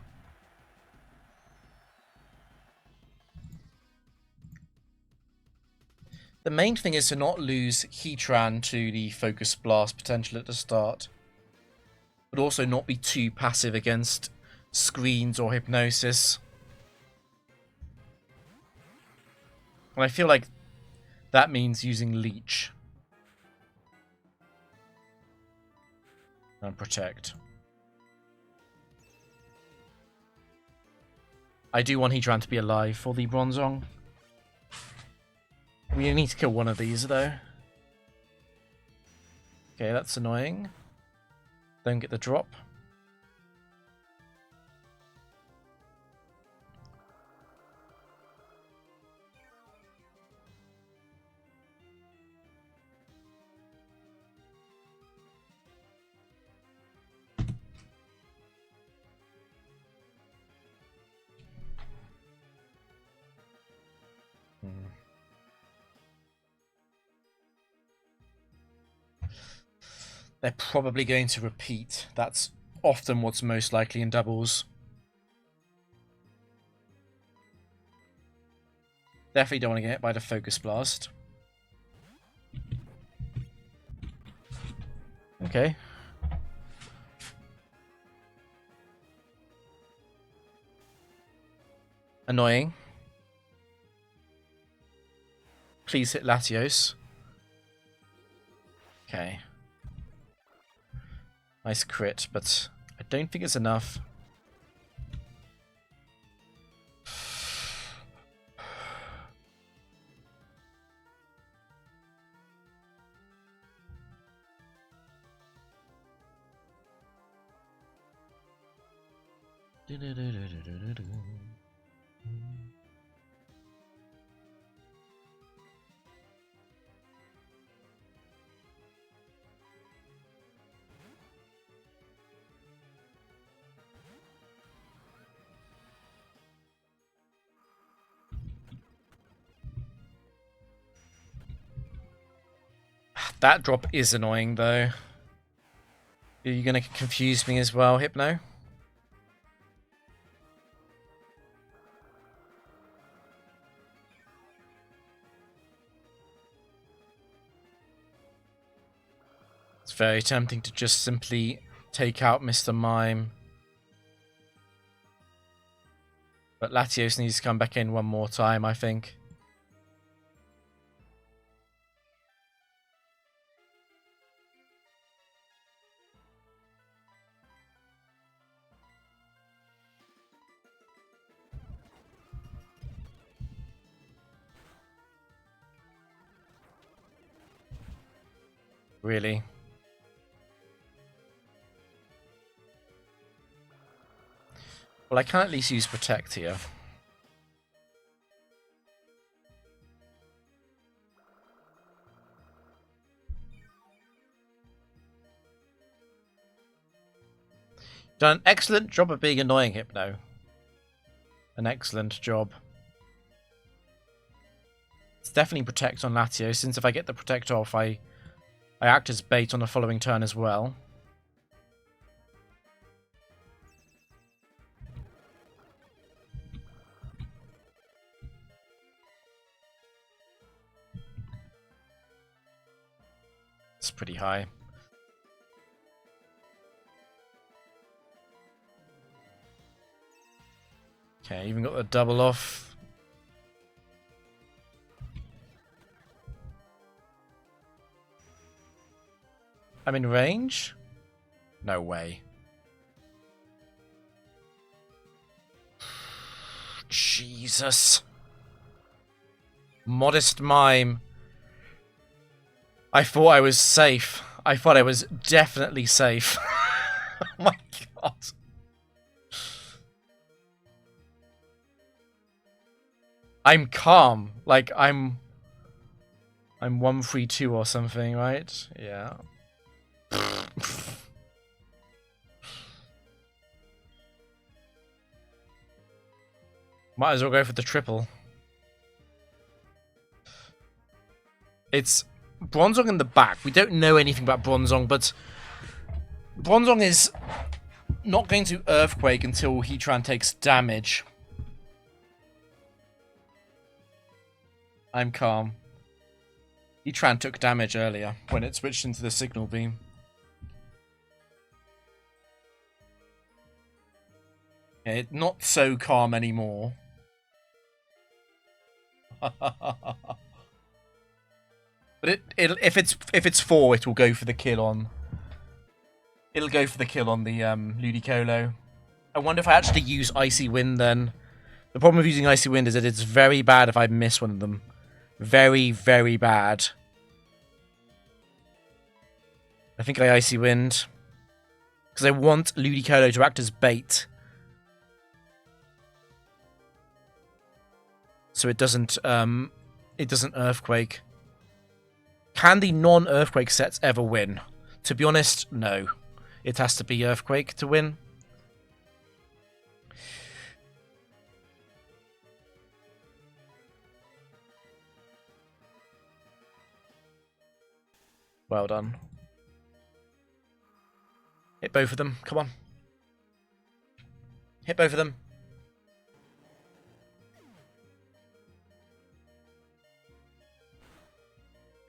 The main thing is to not lose Heatran to the Focus Blast potential at the start. But also not be too passive against screens or hypnosis. And I feel like That means using Leech. And Protect. I do want Heatran to be alive for the Bronzong. We need to kill one of these, though. Okay, that's annoying. Don't get the drop. They're probably going to repeat. That's often what's most likely in doubles. Definitely don't want to get hit by the Focus Blast. Okay. Annoying. Please hit Latios. Okay. Nice crit, but I don't think it's enough. That drop is annoying, though. Are you going to confuse me as well, Hypno? It's very tempting to just simply take out Mr. Mime. But Latios needs to come back in one more time, I think. Really? Well, I can at least use Protect here. Done an excellent job of being annoying, Hypno. An excellent job. It's definitely Protect on Latios, since if I get the Protect off, I act as bait on the following turn as well. It's pretty high. Okay, even got the double off. I'm in range? No way. Jesus. Modest Mime. I thought I was safe. I thought I was definitely safe. Oh my god. I'm calm. Like, I'm 132 or something, right? Yeah. Might as well go for the triple. It's Bronzong in the back. We don't know anything about Bronzong, but Bronzong is not going to Earthquake until Heatran takes damage. I'm calm. Heatran took damage earlier when it switched into the Signal Beam. Okay, not so calm anymore. But if it's 4, it will go for the kill on. It'll go for the kill on the Ludicolo. I wonder if I actually use Icy Wind then. The problem with using Icy Wind is that it's very bad if I miss one of them. Very, very bad. I think I Icy Wind. Because I want Ludicolo to act as bait. So it doesn't Earthquake. Can the non-Earthquake sets ever win? To be honest, no. It has to be Earthquake to win. Well done. Hit both of them. Come on. Hit both of them.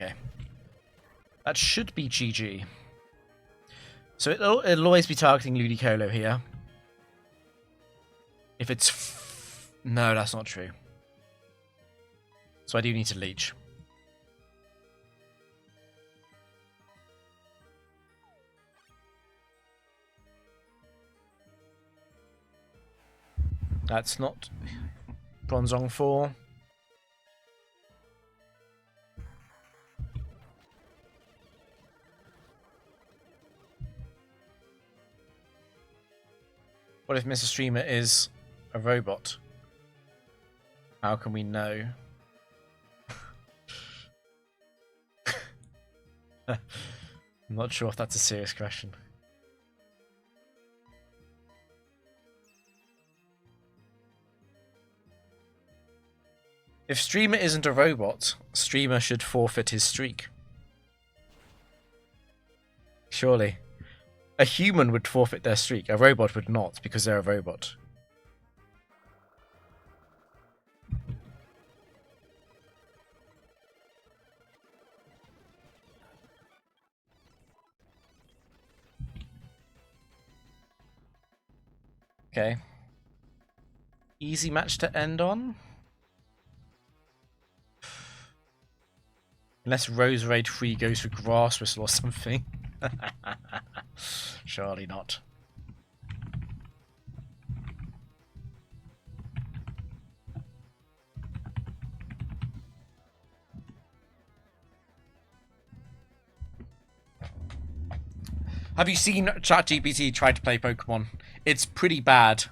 Okay. That should be GG. So it'll always be targeting Ludicolo here. If it's... No, that's not true. So I do need to leech. That's not Bronzong 4. What if Mr. Streamer is a robot? How can we know? I'm not sure if that's a serious question. If Streamer isn't a robot, Streamer should forfeit his streak. Surely. A human would forfeit their streak. A robot would not, because they're a robot. Okay. Easy match to end on. Unless Roserade 3 goes for Grass Whistle or something. Surely not. Have you seen ChatGPT try to play Pokemon? It's pretty bad.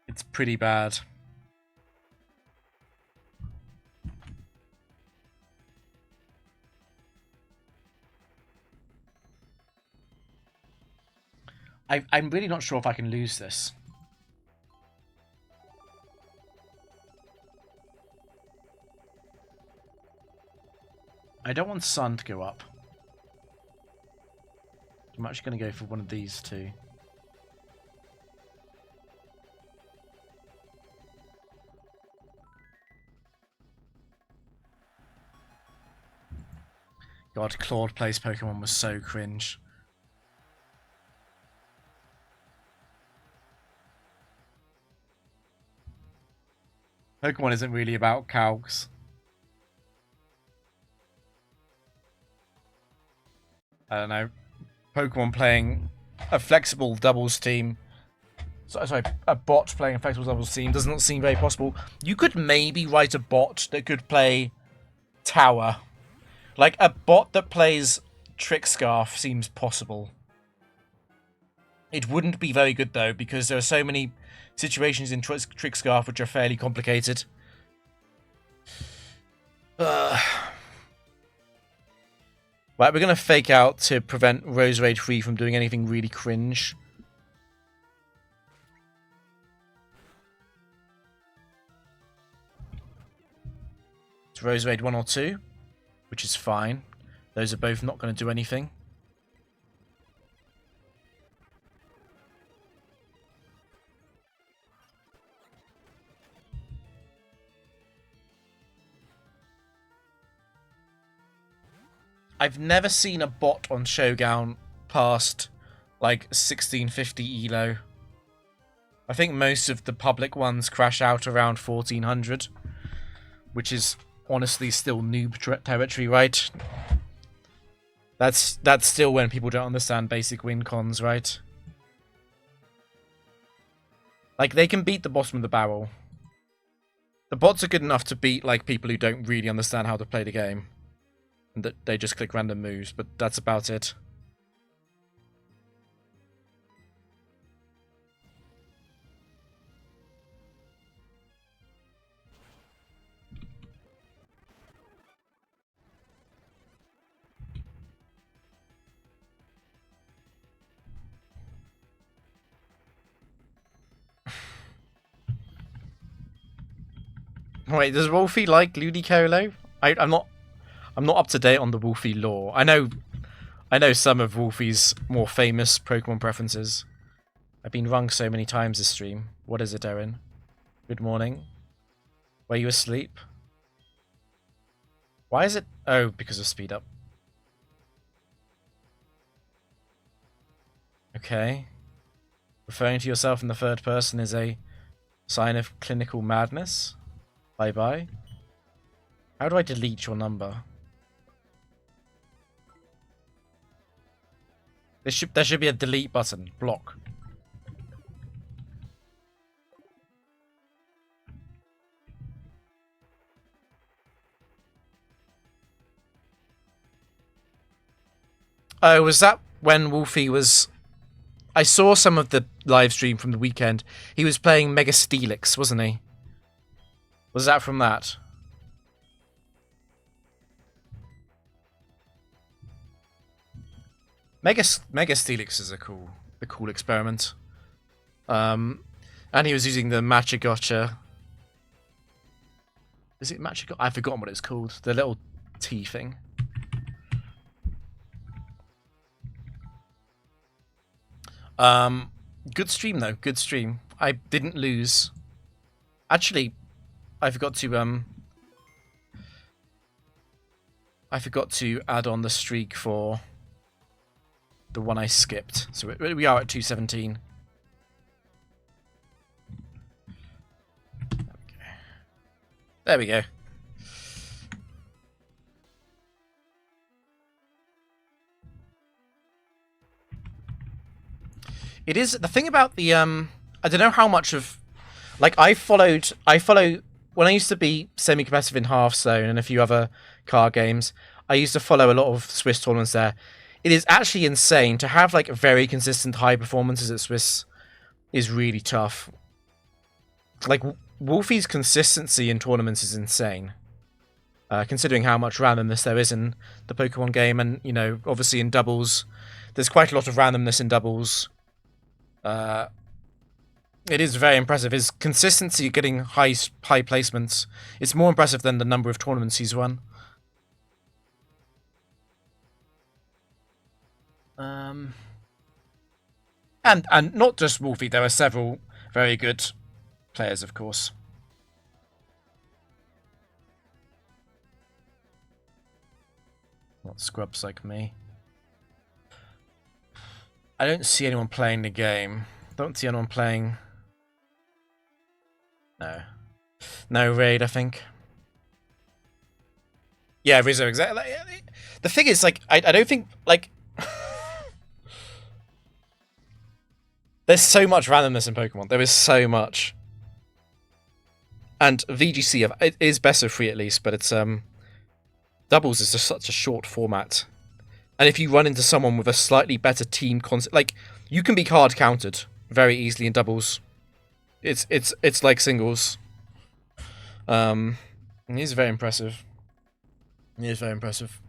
It's pretty bad. I'm really not sure if I can lose this. I don't want Sun to go up. I'm actually going to go for one of these two. God, Claude plays Pokemon was so cringe. Pokemon isn't really about calcs. I don't know. Pokemon playing a flexible doubles team. Sorry, a bot playing a flexible doubles team does not seem very possible. You could maybe write a bot that could play Tower. Like, a bot that plays Trick Scarf seems possible. It wouldn't be very good, though, because there are so many situations in Trick Scarf which are fairly complicated. Right, we're going to fake out to prevent Roserade 3 from doing anything really cringe. It's Roserade 1 or 2, which is fine. Those are both not going to do anything. I've never seen a bot on Shogun past, like, 1650 elo. I think most of the public ones crash out around 1400. which is honestly still noob territory, right? That's still when people don't understand basic win cons, right? Like, they can beat the bottom of the barrel. The bots are good enough to beat, like, people who don't really understand how to play the game. And that they just click random moves, but that's about it. Wait, does Wolfie like Ludicolo? I'm not up to date on the Wolfie lore. I know some of Wolfie's more famous Pokemon preferences. I've been rung so many times this stream. What is it, Erin? Good morning. Were you asleep? Why is it? Oh, because of speed up. Okay. Referring to yourself in the third person is a sign of clinical madness. Bye-bye. How do I delete your number? There should be a delete button. Block. Oh, was that when Wolfie was... I saw some of the live stream from the weekend. He was playing Mega Steelix, wasn't he? Was that from that? Mega Steelix is a cool experiment. And he was using the Machagotcha. Is it Machagotcha? I've forgotten what it's called. The little T thing. Good stream though. Good stream. I didn't lose. Actually, I forgot to add on the streak for the one I skipped. So we are at 217. There we go. It is the thing about the I don't know how much of, like, I follow when I used to be semi-competitive in Hearthstone and a few other card games. I used to follow a lot of Swiss tournaments there. It is actually insane to have like very consistent high performances at Swiss. Is really tough. Like, Wolfie's consistency in tournaments is insane. Considering how much randomness there is in the Pokemon game, and, you know, obviously in doubles, there's quite a lot of randomness in doubles. It is very impressive. His consistency getting high placements, it's more impressive than the number of tournaments he's won. And not just Wolfie, there are several very good players, of course. Not scrubs like me. I don't see anyone playing the game. Don't see anyone playing. No. No raid, I think. Yeah, Rizzo, exactly. The thing is, like, I don't think, like... There's so much randomness in Pokemon. There is so much. And VGC, it is best of 3 at least, but it's, doubles is just such a short format. And if you run into someone with a slightly better team concept, like, you can be card countered very easily in doubles. It's like singles. And he's very impressive. He is very impressive.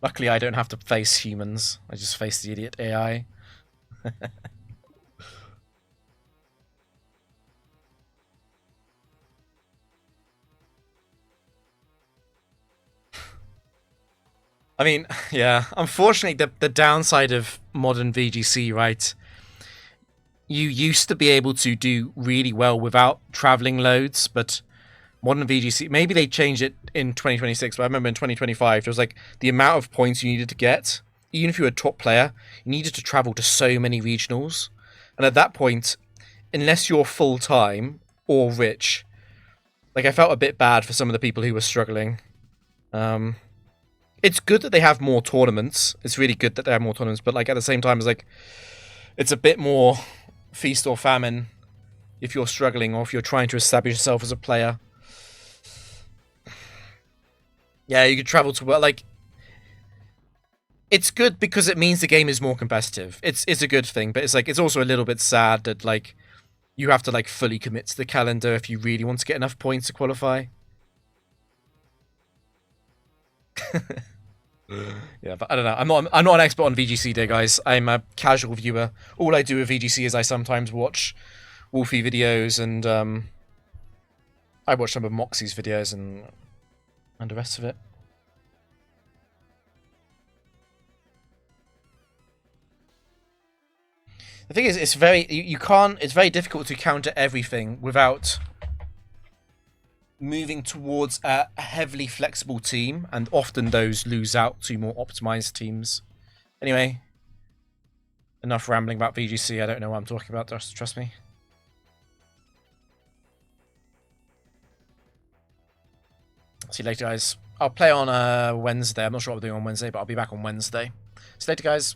Luckily, I don't have to face humans. I just face the idiot AI. I mean, yeah, unfortunately, the downside of modern VGC, right? You used to be able to do really well without traveling loads, but modern VGC, maybe they changed it in 2026, but I remember in 2025, there was like the amount of points you needed to get, even if you were a top player, you needed to travel to so many regionals. And at that point, unless you're full-time or rich, Like, I felt a bit bad for some of the people who were struggling. It's good that they have more tournaments. It's really good that they have more tournaments, but like at the same time, it's like it's a bit more feast or famine if you're struggling or if you're trying to establish yourself as a player. Yeah, you could travel to like. It's good because it means the game is more competitive. It's a good thing, but it's like it's also a little bit sad that like you have to like fully commit to the calendar if you really want to get enough points to qualify. Yeah, but I don't know. I'm not an expert on VGC Day, guys. I'm a casual viewer. All I do with VGC is I sometimes watch Wolfie videos and I watch some of Moxie's videos and the rest of it. The thing is, it's very you can't. It's very difficult to counter everything without moving towards a heavily flexible team, and often those lose out to more optimized teams. Anyway, enough rambling about VGC. I don't know what I'm talking about. Trust me. See you later, guys. I'll play on Wednesday. I'm not sure what I'm doing on Wednesday, but I'll be back on Wednesday. See you later, guys.